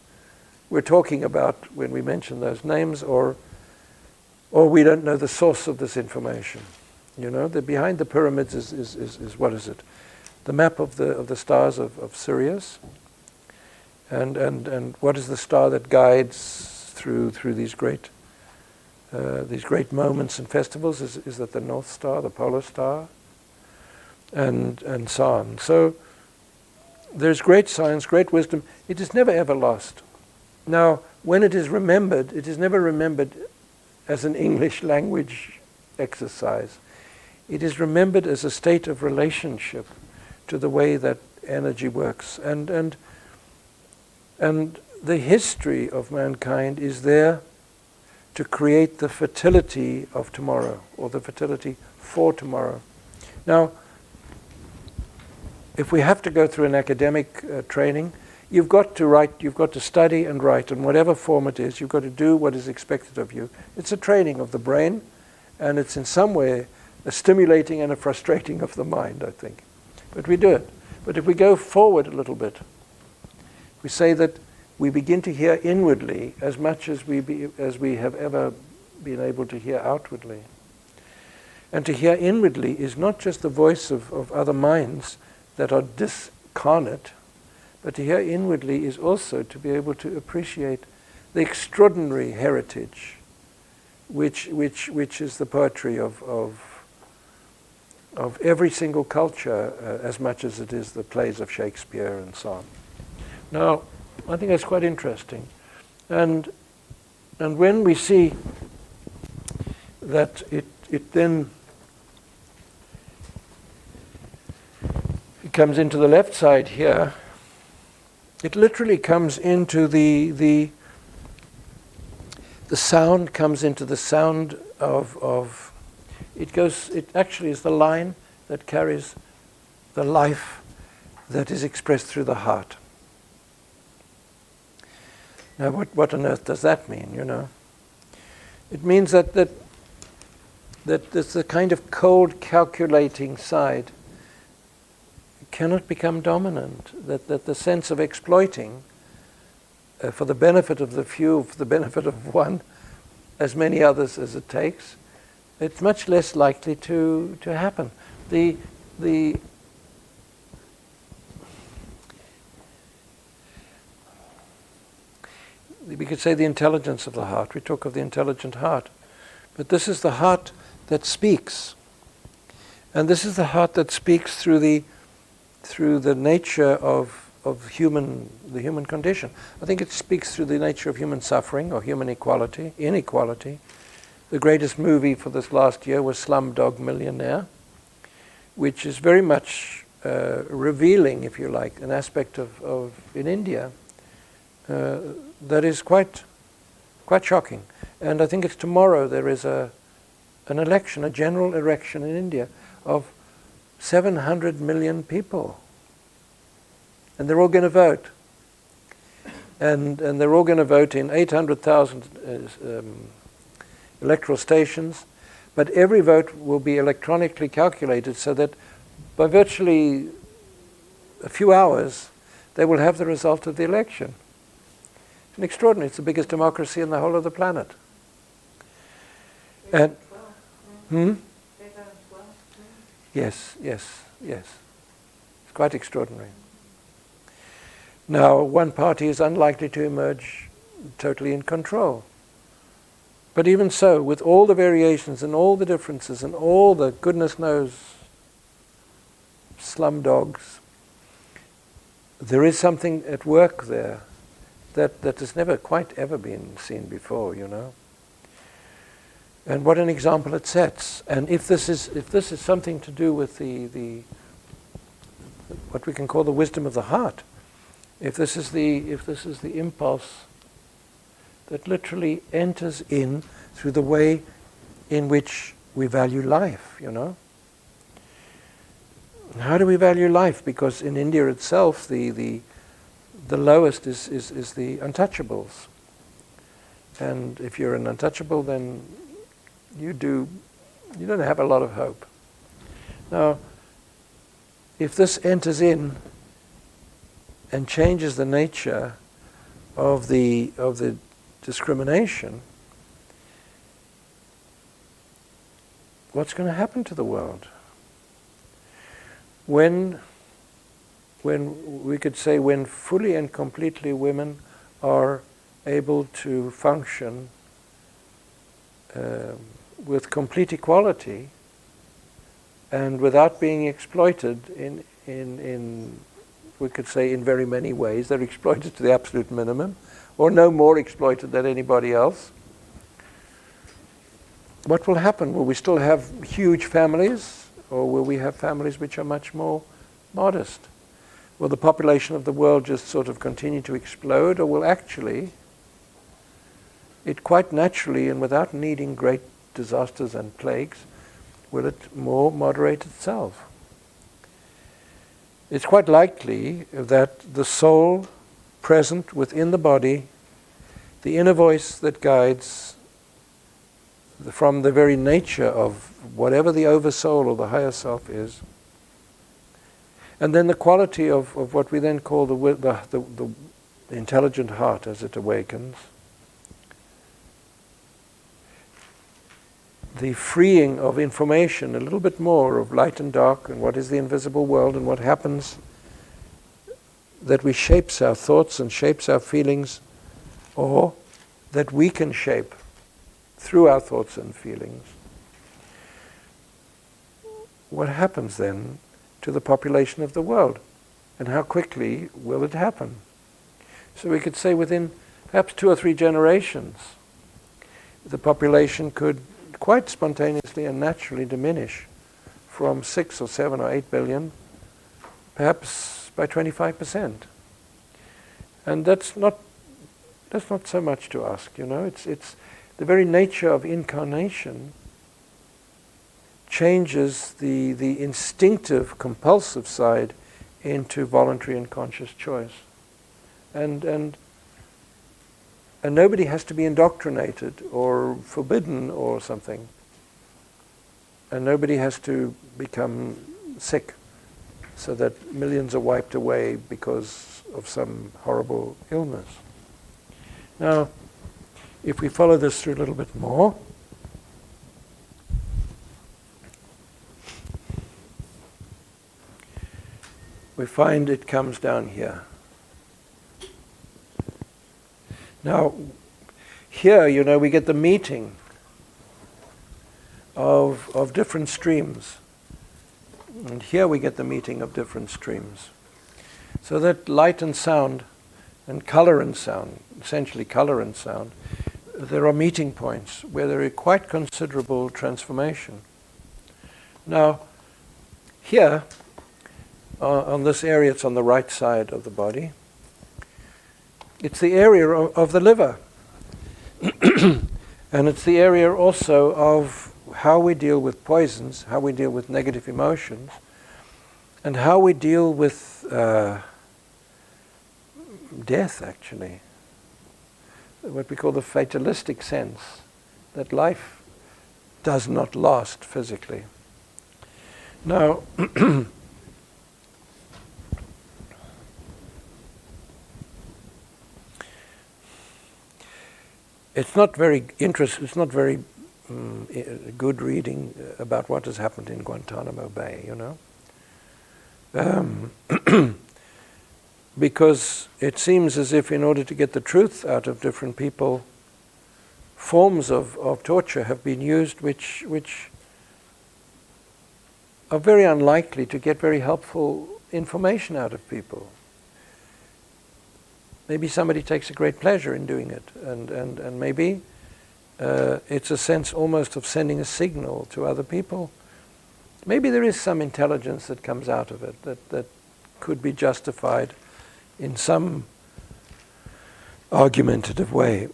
we're talking about when we mention those names, or we don't know the source of this information. You know, behind the pyramids is what is it? The map of the stars of Sirius. And what is the star that guides through these great moments and festivals? Is that the North Star, the Polar Star, and so on. So there's great science, great wisdom. It is never ever lost. Now, when it is remembered, it is never remembered as an English language exercise. It is remembered as a state of relationship to the way that energy works. And the history of mankind is there to create the fertility of tomorrow, or the fertility for tomorrow. Now, if we have to go through an academic training, you've got to write, you've got to study and write in whatever form it is. You've got to do what is expected of you. It's a training of the brain, and it's in some way a stimulating and a frustrating of the mind, I think. But we do it. But if we go forward a little bit, we say that we begin to hear inwardly as much as we have ever been able to hear outwardly. And to hear inwardly is not just the voice of other minds that are discarnate, but to hear inwardly is also to be able to appreciate the extraordinary heritage which is the poetry of every single culture, as much as it is the plays of Shakespeare and so on. Now, I think that's quite interesting. And when we see that it then it comes into the left side here, it literally comes into the sound comes into the sound of it actually is the line that carries the life that is expressed through the heart. Now, what on earth does that mean, you know? It means that there's a kind of cold, calculating side cannot become dominant, that the sense of exploiting for the benefit of the few, for the benefit of one, as many others as it takes, it's much less likely to happen. We could say the intelligence of the heart. We talk of the intelligent heart. But this is the heart that speaks. And this is the heart that speaks through the nature of the human condition. I think it speaks through the nature of human suffering or human inequality. The greatest movie for this last year was Slumdog Millionaire, which is very much revealing, if you like, an aspect of in India that is quite shocking. And I think it's tomorrow there is an election, a general election in India of 700 million people. And they're all going to vote. And they're all going to vote in 800,000 electoral stations. But every vote will be electronically calculated so that by virtually a few hours, they will have the result of the election. It's extraordinary. It's the biggest democracy in the whole of the planet. And yes. It's quite extraordinary. Now, one party is unlikely to emerge totally in control. But even so, with all the variations and all the differences and all the goodness knows slum dogs, there is something at work there that has never quite ever been seen before, you know. And what an example it sets. And if this is something to do with the what we can call the wisdom of the heart, if this is the impulse that literally enters in through the way in which we value life, you know. How do we value life? Because in India itself, the lowest is the untouchables. And if you're an untouchable, then you don't have a lot of hope. Now, if this enters in and changes the nature of the discrimination, what's going to happen to the world? When we could say when fully and completely women are able to function with complete equality and without being exploited in we could say in very many ways, they're exploited to the absolute minimum, or no more exploited than anybody else. What will happen? Will we still have huge families, or will we have families which are much more modest? Will the population of the world just sort of continue to explode, or will actually it quite naturally and without needing great disasters and plagues, will it more moderate itself? It's quite likely that the soul present within the body, the inner voice that guides from the very nature of whatever the oversoul or the higher self is, and then the quality of what we then call the intelligent heart as it awakens, the freeing of information, a little bit more of light and dark, and what is the invisible world, and what happens that we shapes our thoughts and shapes our feelings, or that we can shape through our thoughts and feelings. What happens then to the population of the world, and how quickly will it happen? So we could say within perhaps 2 or 3 generations, the population could quite spontaneously and naturally diminish from 6 or 7 or 8 billion, perhaps by 25%. And that's not so much to ask, you know. It's the very nature of incarnation changes the instinctive, compulsive side into voluntary and conscious choice. And nobody has to be indoctrinated or forbidden or something. And nobody has to become sick so that millions are wiped away because of some horrible illness. Now, if we follow this through a little bit more, we find it comes down here. Now, here, you know, we get the meeting of different streams. And here we get the meeting of different streams. So that light and sound and color and sound, essentially color and sound, there are meeting points where there is quite considerable transformation. Now, here, on this area, it's on the right side of the body, it's the area of the liver. And it's the area also of how we deal with poisons, how we deal with negative emotions, and how we deal with death, actually. What we call the fatalistic sense, that life does not last physically. Now, it's not very good reading about what has happened in Guantanamo Bay, you know. Because it seems as if in order to get the truth out of different people forms of torture have been used which are very unlikely to get very helpful information out of people. Maybe somebody takes a great pleasure in doing it, and maybe it's a sense almost of sending a signal to other people. Maybe there is some intelligence that comes out of it that could be justified in some argumentative way.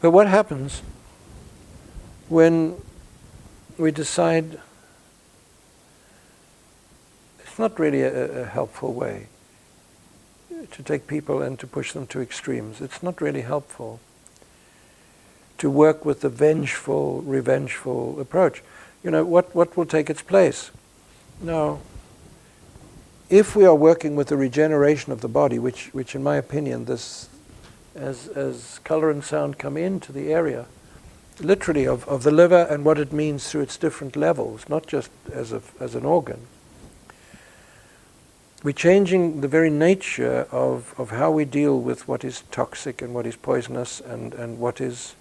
But what happens when we decide it's not really a helpful way to take people and to push them to extremes? It's not really helpful to work with the vengeful, revengeful approach. You know, what will take its place? Now, if we are working with the regeneration of the body, which in my opinion, this, as color and sound come into the area, literally of the liver and what it means through its different levels, not just as an organ, we're changing the very nature of how we deal with what is toxic and what is poisonous and what is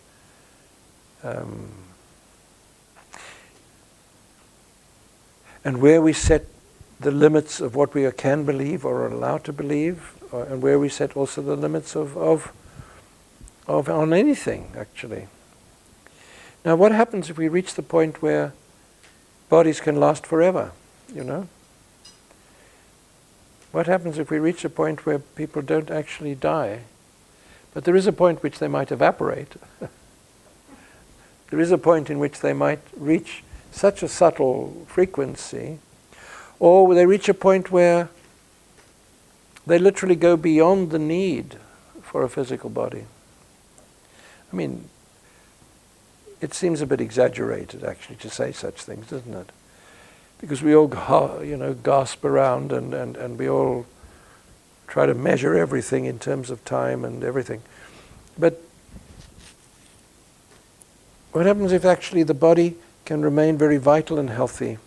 and where we set the limits of what we can believe or are allowed to believe, and where we set also the limits of on anything, actually. Now, what happens if we reach the point where bodies can last forever, you know? What happens if we reach a point where people don't actually die, but there is a point which they might evaporate? There is a point in which they might reach such a subtle frequency, or they reach a point where they literally go beyond the need for a physical body. I mean, it seems a bit exaggerated, actually, to say such things, doesn't it? Because we all, gasp around and we all try to measure everything in terms of time and everything. But what happens if actually the body can remain very vital and healthy,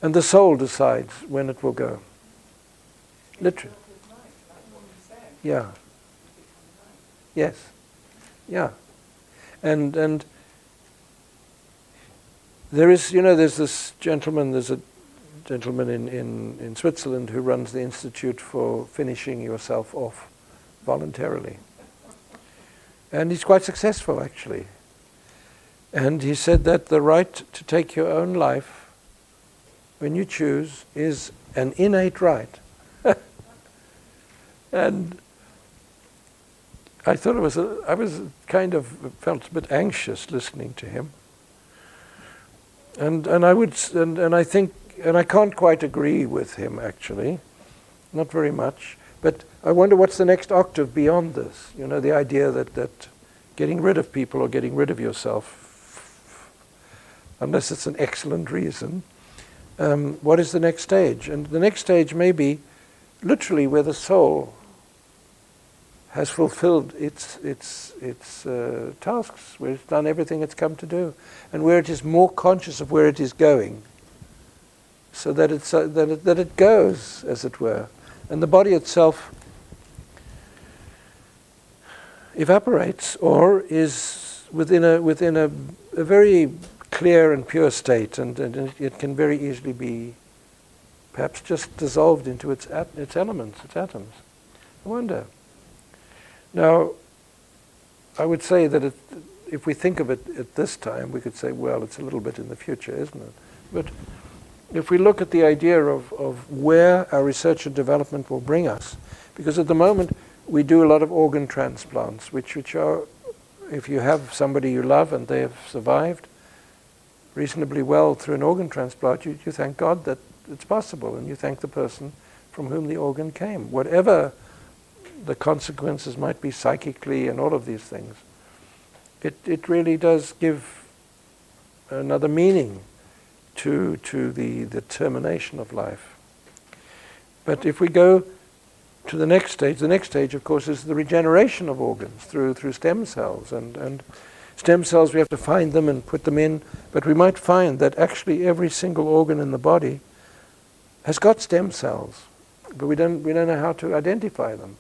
and the soul decides when it will go? Literally. Yeah. Yes. Yeah. And there is, there's this gentleman, there's a gentleman in Switzerland who runs the Institute for Finishing Yourself Off voluntarily. And he's quite successful, actually. And he said that the right to take your own life when you choose is an innate right. And I thought I was kind of felt a bit anxious listening to him. And I think, and I can't quite agree with him, actually, not very much. But I wonder what's the next octave beyond this. The idea that getting rid of people or getting rid of yourself, unless it's an excellent reason, what is the next stage? And the next stage may be literally where the soul has fulfilled its tasks, where it's done everything it's come to do, and where it is more conscious of where it is going, so that it goes, as it were, and the body itself evaporates or is within a very clear and pure state, and it can very easily be perhaps just dissolved into its elements, its atoms. I wonder. Now, I would say that if we think of it at this time, we could say, well, it's a little bit in the future, isn't it? But if we look at the idea of where our research and development will bring us, because at the moment we do a lot of organ transplants, which are, if you have somebody you love and they have survived reasonably well through an organ transplant, you thank God that it's possible, and you thank the person from whom the organ came, whatever the consequences might be psychically and all of these things. It really does give another meaning to the termination of life. But if we go to the next stage, of course, is the regeneration of organs through stem cells. And stem cells, we have to find them and put them in, but we might find that actually every single organ in the body has got stem cells, but we don't know how to identify them.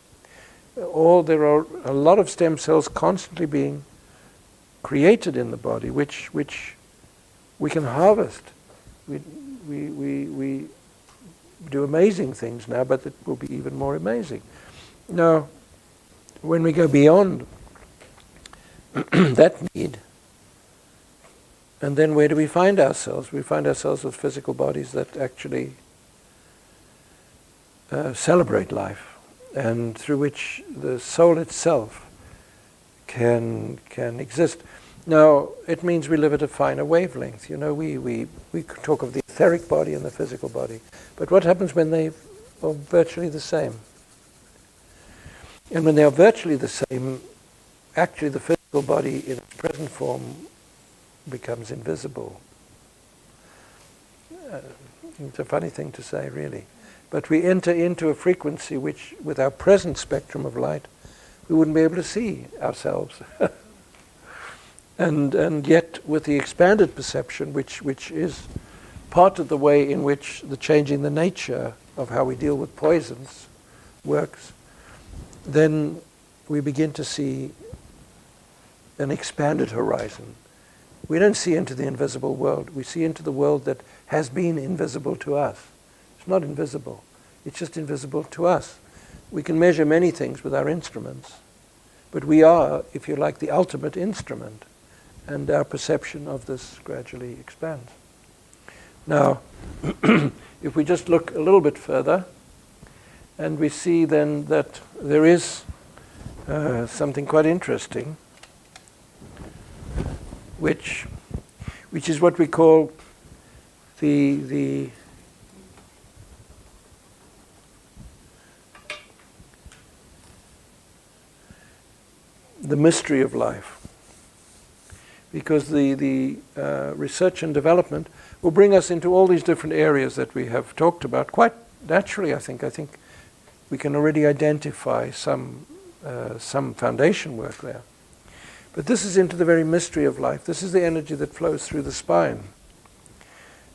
There are a lot of stem cells constantly being created in the body, which we can harvest. We do amazing things now, but it will be even more amazing. Now, when we go beyond that need, and then where do we find ourselves? We find ourselves with physical bodies that actually celebrate life, and through which the soul itself can exist. Now, it means we live at a finer wavelength. You know, we talk of the etheric body and the physical body, but what happens when they are virtually the same? And when they are virtually the same, actually the physical body in its present form becomes invisible. It's a funny thing to say, really. But we enter into a frequency which, with our present spectrum of light, we wouldn't be able to see ourselves. And yet, with the expanded perception, which is part of the way in which the changing the nature of how we deal with poisons works, then we begin to see an expanded horizon. We don't see into the invisible world. We see into the world that has been invisible to us. It's not invisible. It's just invisible to us. We can measure many things with our instruments, but we are, if you like, the ultimate instrument, and our perception of this gradually expands. Now, if we just look a little bit further, and we see then that there is something quite interesting, which is what we call the mystery of life. Because the research and development will bring us into all these different areas that we have talked about quite naturally. I think we can already identify some foundation work there. But this is into the very mystery of life. This is the energy that flows through the spine,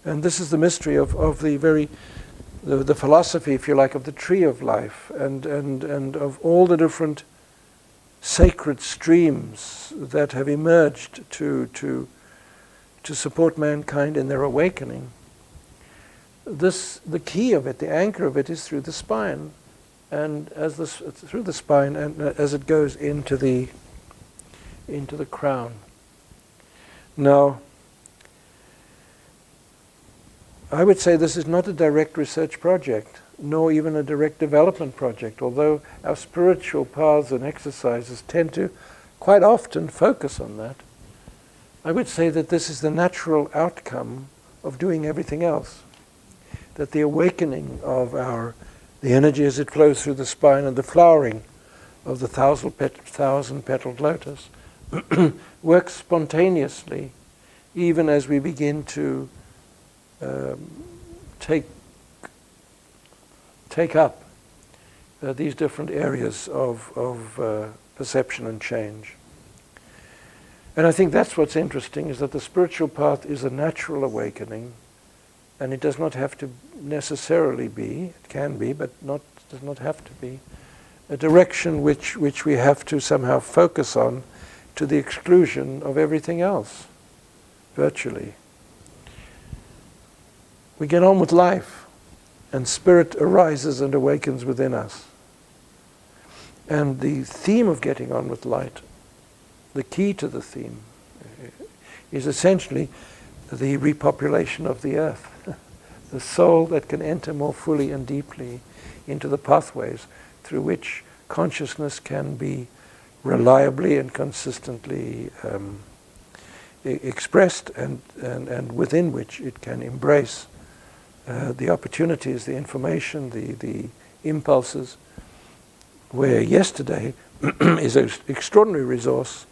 and this is the mystery of the philosophy, if you like, of the tree of life, and of all the different sacred streams that have emerged to support mankind in their awakening. The key of it, the anchor of it, is through the spine, and through the spine, and as it goes into the crown. Now, I would say this is not a direct research project, nor even a direct development project, although our spiritual paths and exercises tend to quite often focus on that. I would say that this is the natural outcome of doing everything else. That the awakening of the energy as it flows through the spine, and the flowering of the thousand-petaled lotus works spontaneously, even as we begin to take up these different areas of perception and change. And I think that's what's interesting, is that the spiritual path is a natural awakening, and it does not have to necessarily be, it can be, but does not have to be, a direction which we have to somehow focus on to the exclusion of everything else, virtually. We get on with life, and spirit arises and awakens within us. And the theme of getting on with light, the key to the theme, is essentially the repopulation of the earth. The soul that can enter more fully and deeply into the pathways through which consciousness can be reliably and consistently expressed, and within which it can embrace the opportunities, the information, the impulses, where yesterday is an extraordinary resource,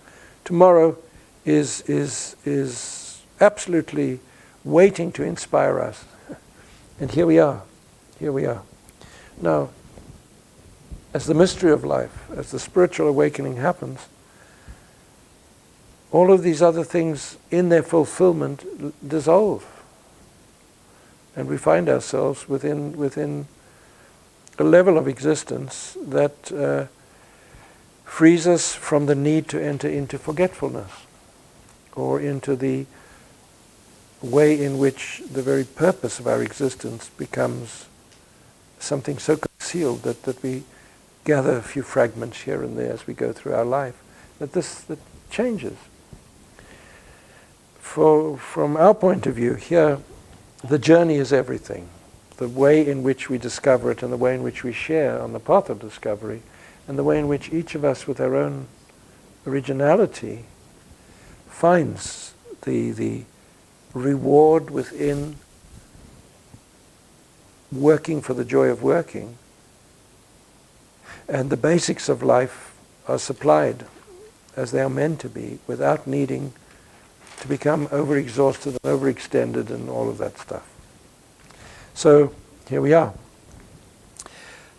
tomorrow is absolutely waiting to inspire us. And here we are. Now, as the mystery of life, as the spiritual awakening happens, all of these other things in their fulfillment dissolve. And we find ourselves within a level of existence that frees us from the need to enter into forgetfulness, or into the way in which the very purpose of our existence becomes something so concealed that we gather a few fragments here and there as we go through our life, that changes. From our point of view here, the journey is everything. The way in which we discover it, and the way in which we share on the path of discovery, and the way in which each of us with our own originality finds the reward within working for the joy of working, and the basics of life are supplied as they are meant to be, without needing to become overexhausted and overextended and all of that stuff. So here we are.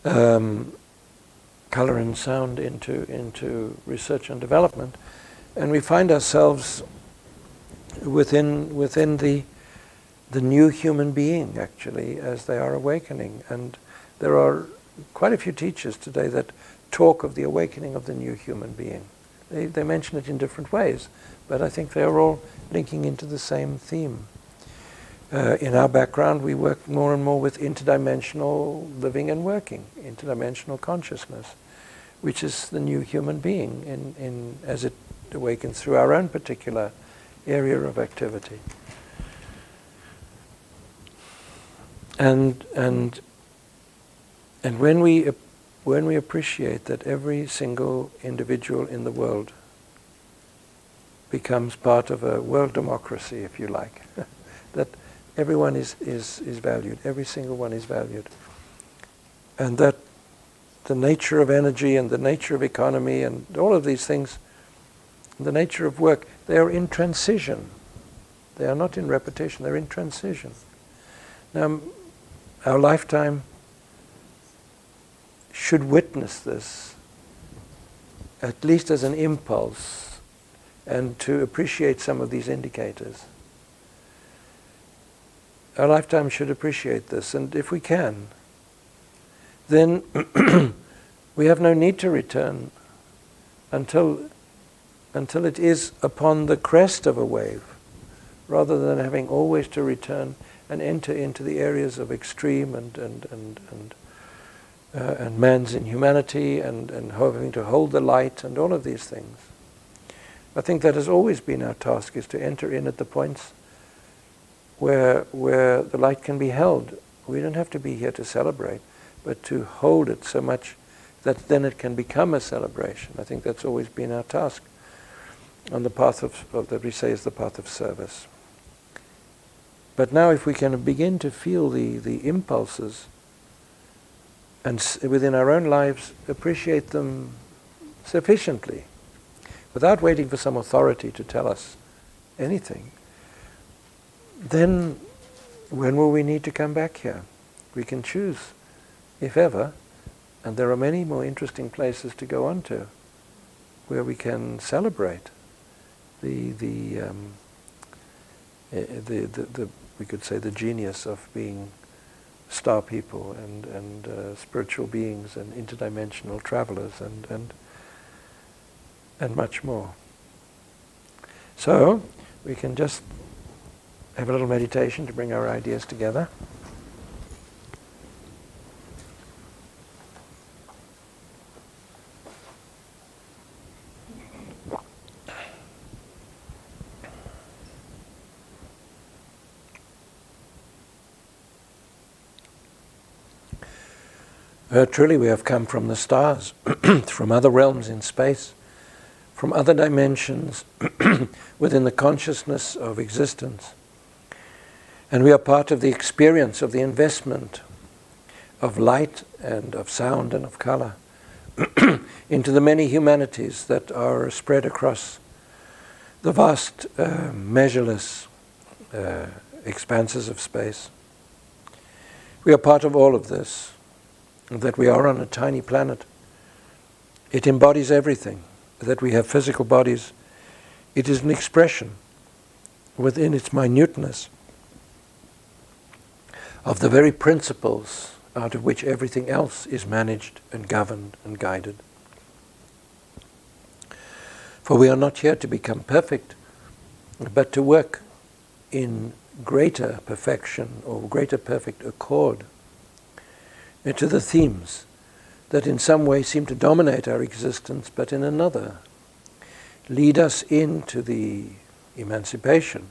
Color and sound into research and development, and we find ourselves within the new human being, actually, as they are awakening. And there are quite a few teachers today that talk of the awakening of the new human being. They mention it in different ways, but I think they are all linking into the same theme. In our background, we work more and more with interdimensional living and working, interdimensional consciousness, which is the new human being as it awakens through our own particular area of activity. And when we appreciate that every single individual in the world becomes part of a world democracy, if you like, that everyone is valued, every single one is valued, and that the nature of energy and the nature of economy and all of these things, the nature of work, they are in transition. They are not in repetition, they're in transition. Now, our lifetime should witness this, at least as an impulse, and to appreciate some of these indicators. Our lifetime should appreciate this, and if we can, then we have no need to return until it is upon the crest of a wave, rather than having always to return and enter into the areas of extreme and man's inhumanity and having to hold the light and all of these things. I think that has always been our task, is to enter in at the points where the light can be held. We don't have to be here to celebrate, but to hold it so much that then it can become a celebration. I think that's always been our task on the path of that we say is the path of service. But now if we can begin to feel the impulses and within our own lives appreciate them sufficiently, without waiting for some authority to tell us anything, then when will we need to come back here? We can choose, if ever, and there are many more interesting places to go on to, where we can celebrate the we could say the genius of being star people and spiritual beings and interdimensional travelers and much more. So we can just have a little meditation to bring our ideas together. Truly we have come from the stars, from other realms in space, from other dimensions within the consciousness of existence. And we are part of the experience of the investment of light and of sound and of color into the many humanities that are spread across the vast, measureless expanses of space. We are part of all of this, that we are on a tiny planet. It embodies everything, that we have physical bodies. It is an expression within its minuteness of the very principles out of which everything else is managed and governed and guided. For we are not here to become perfect, but to work in greater perfection or greater perfect accord to the themes that in some way seem to dominate our existence, but in another lead us into the emancipation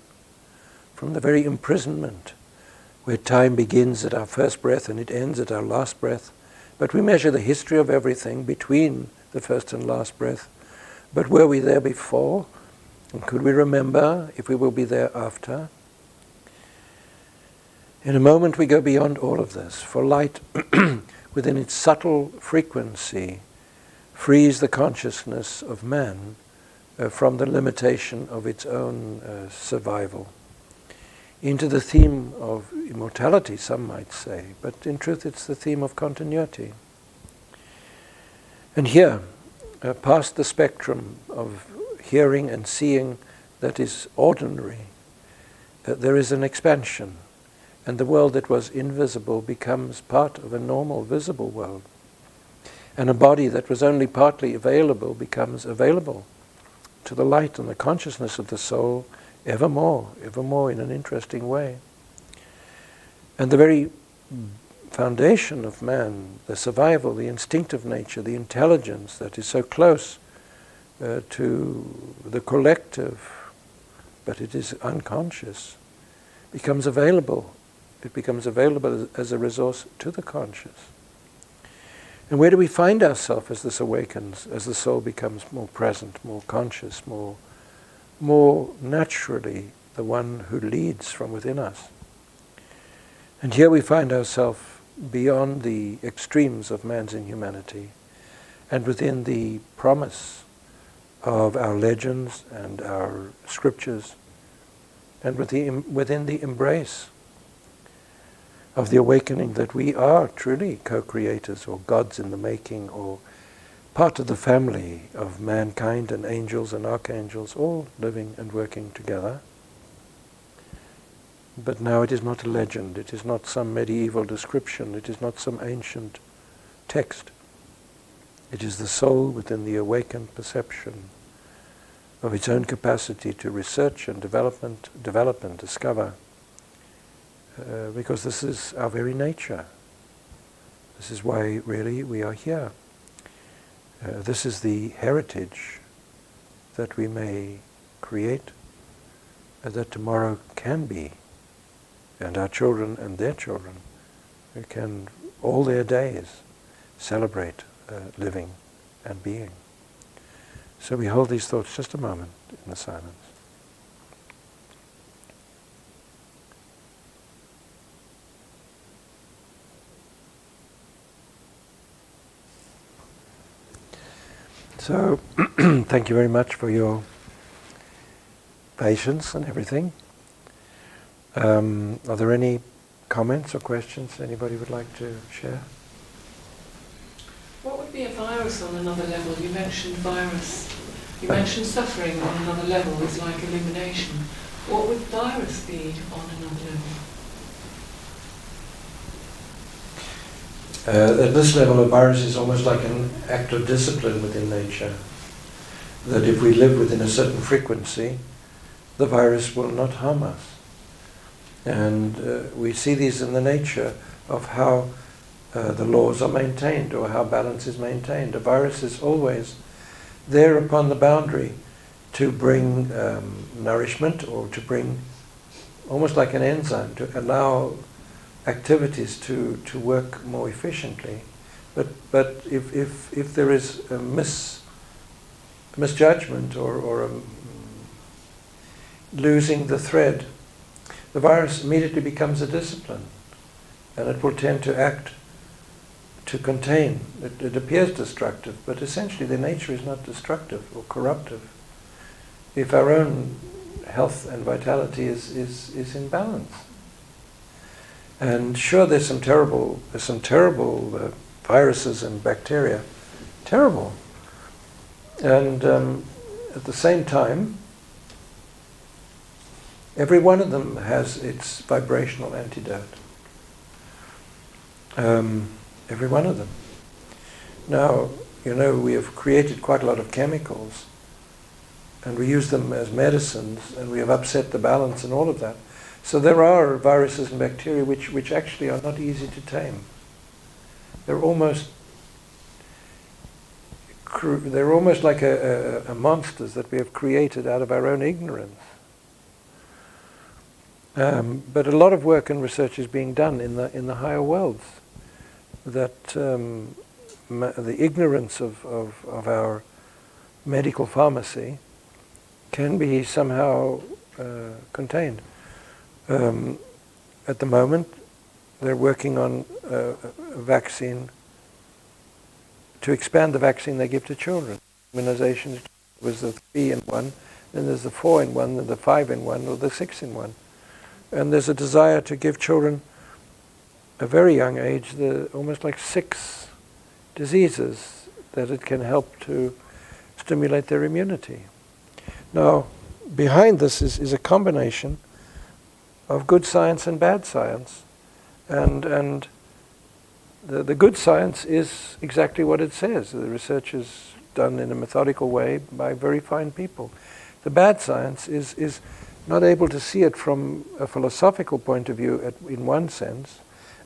from the very imprisonment where time begins at our first breath and it ends at our last breath. But we measure the history of everything between the first and last breath. But were we there before? And could we remember if we will be there after? In a moment we go beyond all of this, for light within its subtle frequency frees the consciousness of man from the limitation of its own survival into the theme of immortality, some might say, but in truth it's the theme of continuity. And here, past the spectrum of hearing and seeing that is ordinary, there is an expansion, and the world that was invisible becomes part of a normal, visible world. And a body that was only partly available becomes available to the light and the consciousness of the soul ever more in an interesting way. And the very foundation of man, the survival, the instinctive nature, the intelligence that is so close to the collective, but it is unconscious, becomes available. It becomes available as a resource to the conscious. And where do we find ourselves as this awakens, as the soul becomes more present, more conscious, more naturally the one who leads from within us? And here we find ourselves beyond the extremes of man's inhumanity and within the promise of our legends and our scriptures and within the embrace of the awakening that we are truly co-creators or gods in the making or part of the family of mankind and angels and archangels all living and working together. But now it is not a legend, it is not some medieval description, it is not some ancient text. It is the soul within the awakened perception of its own capacity to research and develop and discover, because this is our very nature. This is why really we are here. This is the heritage that we may create, that tomorrow can be. And our children and their children can all their days celebrate living and being. So we hold these thoughts just a moment in the silence. So, thank you very much for your patience and everything. Are there any comments or questions anybody would like to share?
What would be a virus on another level? You mentioned virus. You mentioned suffering on another level is like illumination. What would virus be on another level?
At this level, a virus is almost like an act of discipline within nature. That if we live within a certain frequency, the virus will not harm us. And we see these in the nature of how the laws are maintained or how balance is maintained. A virus is always there upon the boundary to bring nourishment or to bring almost like an enzyme to allow activities to work more efficiently. But if there is a misjudgment or a losing the thread, the virus immediately becomes a discipline, and it will tend to act to contain. It appears destructive, but essentially their nature is not destructive or corruptive. If our own health and vitality is in balance. And sure, there's some terrible viruses and bacteria, terrible. And at the same time, every one of them has its vibrational antidote. Every one of them. Now, we have created quite a lot of chemicals and we use them as medicines, and we have upset the balance and all of that. So there are viruses and bacteria which actually are not easy to tame. They're almost like a monsters that we have created out of our own ignorance. But a lot of work and research is being done in the higher worlds. That the ignorance of our medical pharmacy can be somehow contained. At the moment, they're working on a vaccine to expand the vaccine they give to children. Immunization was the 3-in-1, then there's the 4-in-1, then the 5-in-1, or the 6-in-1. And there's a desire to give children a very young age, almost like 6 diseases that it can help to stimulate their immunity. Now, behind this is a combination of good science and bad science. And the good science is exactly what it says. The research is done in a methodical way by very fine people. The bad science is not able to see it from a philosophical point of view in one sense,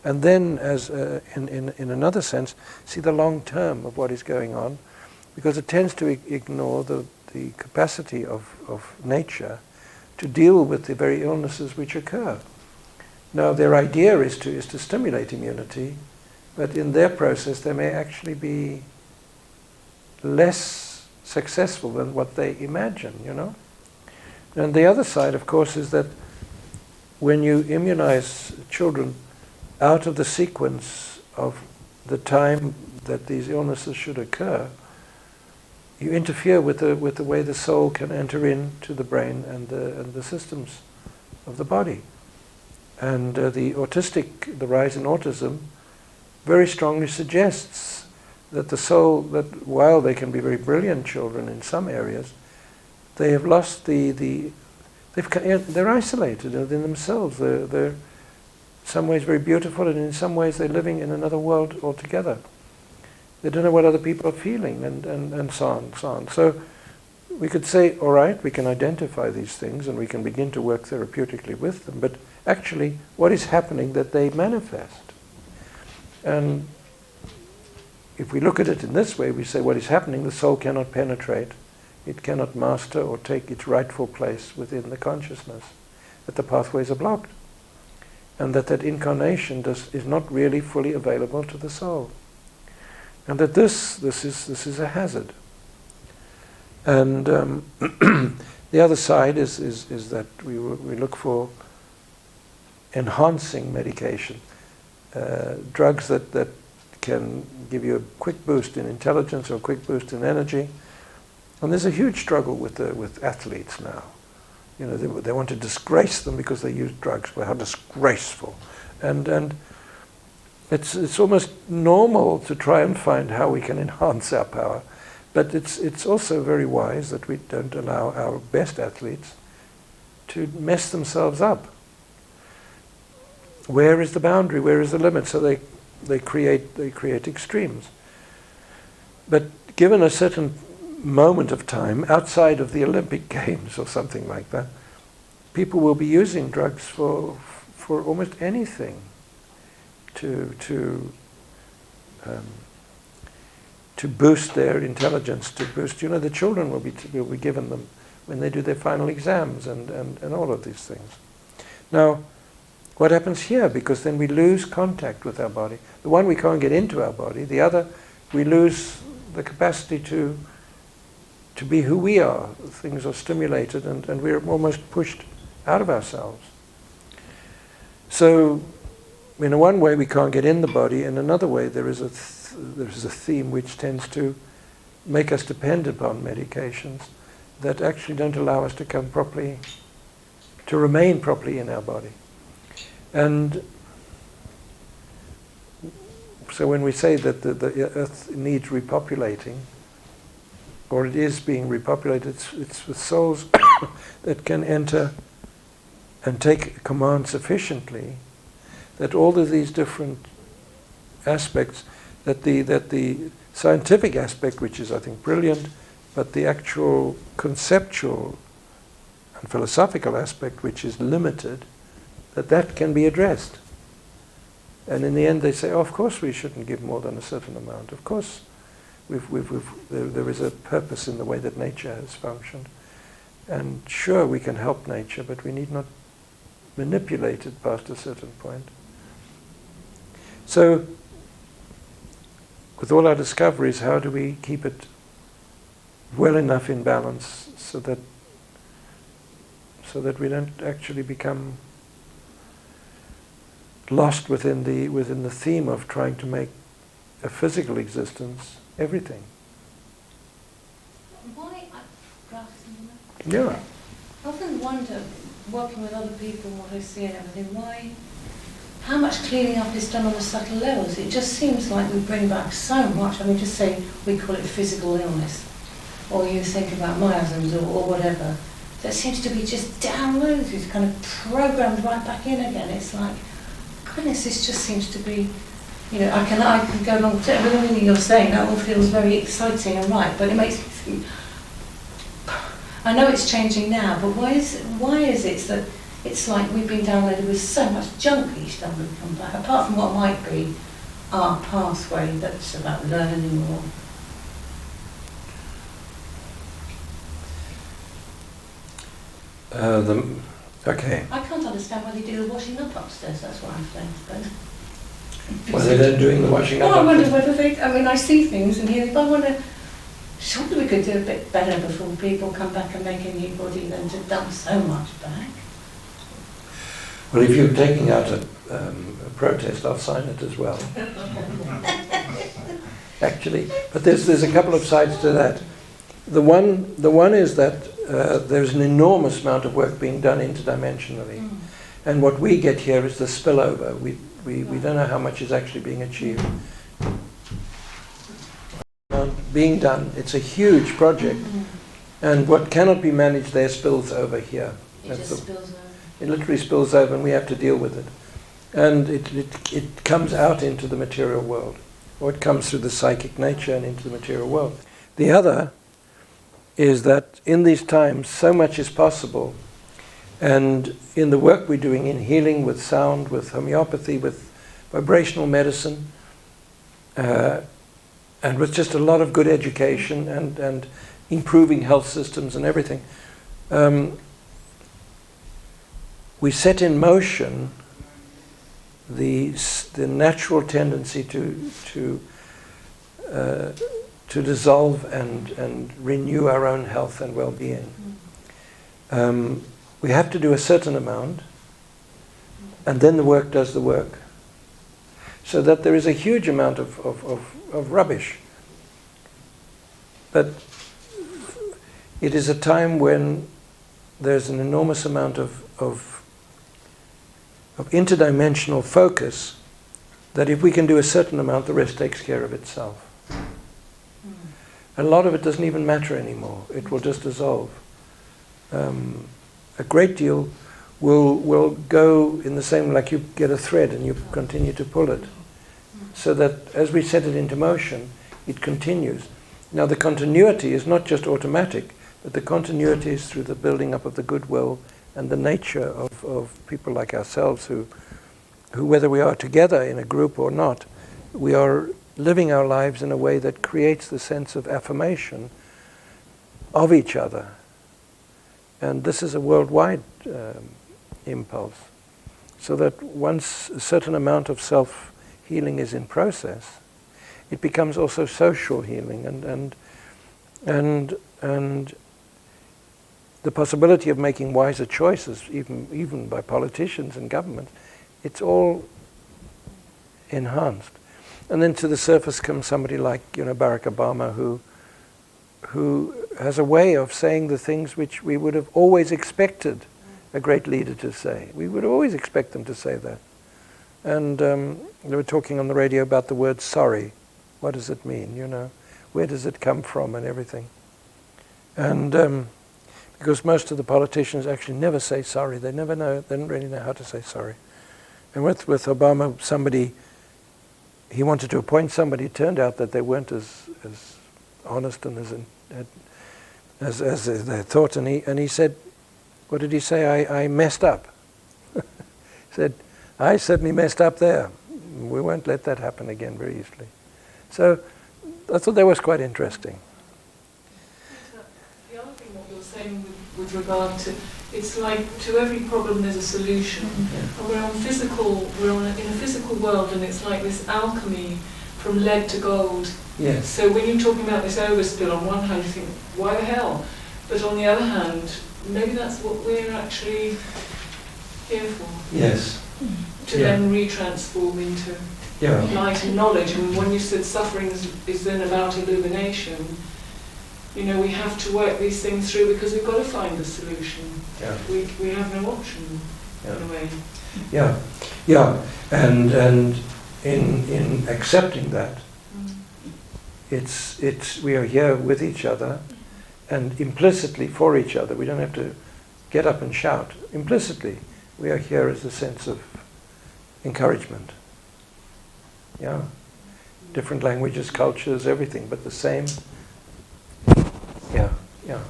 and then as in another sense, see the long term of what is going on, because it tends to ignore the capacity of nature to deal with the very illnesses which occur. Now, their idea is to stimulate immunity, but in their process they may actually be less successful than what they imagine, you know? And the other side, of course, is that when you immunize children out of the sequence of the time that these illnesses should occur, you interfere with the way the soul can enter into the brain and the systems of the body. And the rise in autism very strongly suggests that the soul, that while they can be very brilliant children in some areas, they have lost they're isolated in themselves. They're in some ways very beautiful, and in some ways they're living in another world altogether. They don't know what other people are feeling, and so on, so on. So we could say, all right, we can identify these things and we can begin to work therapeutically with them, but actually what is happening that they manifest? And if we look at it in this way, we say what is happening, the soul cannot penetrate, it cannot master or take its rightful place within the consciousness, that the pathways are blocked, and that incarnation is not really fully available to the soul. And that this is a hazard. And the other side is that we look for enhancing medication, drugs that can give you a quick boost in intelligence or a quick boost in energy. And there's a huge struggle with athletes now. You know, they want to disgrace them because they use drugs. Well, how disgraceful! And it's almost normal to try and find how we can enhance our power, but it's also very wise that we don't allow our best athletes to mess themselves up. Where is the boundary? Where is the limit? So they create extremes. But given a certain moment of time outside of the Olympic Games or something like that, people will be using drugs for almost anything to boost their intelligence, to boost, you know, the children will be given them when they do their final exams and all of these things. Now, what happens here? Because then we lose contact with our body. The one, we can't get into our body. The other, we lose the capacity to be who we are. Things are stimulated and we're almost pushed out of ourselves. So, in one way we can't get in the body, in another way there is a theme which tends to make us dependent upon medications that actually don't allow us to come properly, to remain properly in our body. And so when we say that the earth needs repopulating, or it is being repopulated, it's with souls that can enter and take command sufficiently that all of these different aspects, that the scientific aspect, which is, I think, brilliant, but the actual conceptual and philosophical aspect, which is limited, that can be addressed. And in the end they say, oh, of course we shouldn't give more than a certain amount. Of course there is a purpose in the way that nature has functioned. And sure, we can help nature, but we need not manipulate it past a certain point. So, with all our discoveries, how do we keep it well enough in balance so that we don't actually become lost within the theme of trying to make a physical existence everything?
Why?
Yeah.
I often wonder, working with other people, what I see and everything, how much cleaning up is done on the subtle levels. It just seems like we bring back so much. I mean, just say we call it physical illness, or you think about miasms or whatever. That seems to be just downloaded, it's kind of programmed right back in again. It's like, goodness, this just seems to be, I can go along with everything you're saying. That all feels very exciting and right, but it makes me think, I know it's changing now, but why is it that it's like we've been downloaded with so much junk each time we come back, apart from what might be our pathway that's about learning or...
Okay.
I can't understand why they do the washing up upstairs, that's what I'm saying. But
Well, they're doing the washing up.
well, I wonder whether I see things and hear, but I wonder, surely we could do a bit better before people come back and make a new body than to dump so much back.
Well, if you're taking out a protest, I'll sign it as well. Actually, but there's a couple of sides to that. The one is that there's an enormous amount of work being done interdimensionally, and what we get here is the spillover. We don't know how much is actually being achieved. Being done, it's a huge project, and what cannot be managed there spills over here. It literally spills over, and we have to deal with it. And it comes out into the material world, or it comes through the psychic nature and into the material world. The other is that in these times so much is possible, and in the work we're doing in healing with sound, with homeopathy, with vibrational medicine, and with just a lot of good education and improving health systems and everything, we set in motion the natural tendency to dissolve and renew our own health and well-being. We have to do a certain amount, and then the work does the work. So that there is a huge amount of rubbish. But it is a time when there's an enormous amount of interdimensional focus, that if we can do a certain amount, the rest takes care of itself. A lot of it doesn't even matter anymore. It will just dissolve. A great deal will go in the same, like you get a thread and you continue to pull it. So that as we set it into motion, it continues. Now the continuity is not just automatic, but the continuity is through the building up of the goodwill and the nature of people like ourselves who whether we are together in a group or not, we are living our lives in a way that creates the sense of affirmation of each other. And this is a worldwide impulse. So that once a certain amount of self-healing is in process, it becomes also social healing and the possibility of making wiser choices, even by politicians and governments, it's all enhanced. And then to the surface comes somebody like Barack Obama, who has a way of saying the things which we would have always expected a great leader to say. We would always expect them to say that. And they were talking on the radio about the word sorry. What does it mean, Where does it come from and everything? And because most of the politicians actually never say sorry. They never know, they don't really know how to say sorry. And with Obama, he wanted to appoint somebody. It turned out that they weren't as honest and as they thought, and he said, what did he say? I messed up. He said, I certainly messed up there. We won't let that happen again very easily. So I thought that was quite interesting.
The other thing what you're saying with regard to, it's like to every problem there's a solution. And we're in a physical world, and it's like this alchemy from lead to gold.
Yes.
So when you're talking about this overspill, on one hand you think, why the hell? But on the other hand, maybe that's what we're actually here for.
Yes.
To then retransform into light and knowledge. And when you said suffering is then about illumination, you know, we have to work these things through because we've got to find a solution.
Yeah.
We have no option in a way.
Yeah, yeah, and in accepting that, it's we are here with each other, and implicitly for each other. We don't have to get up and shout. Implicitly, we are here as a sense of encouragement. Yeah, different languages, cultures, everything, but the same. Yeah, yeah.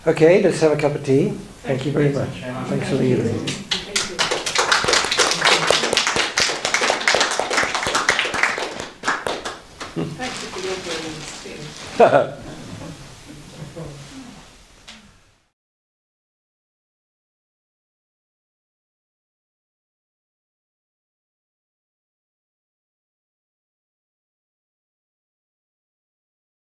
Okay, let's have a cup of tea. Thank you very much. Thanks for the evening.
Thank you for your brilliance too.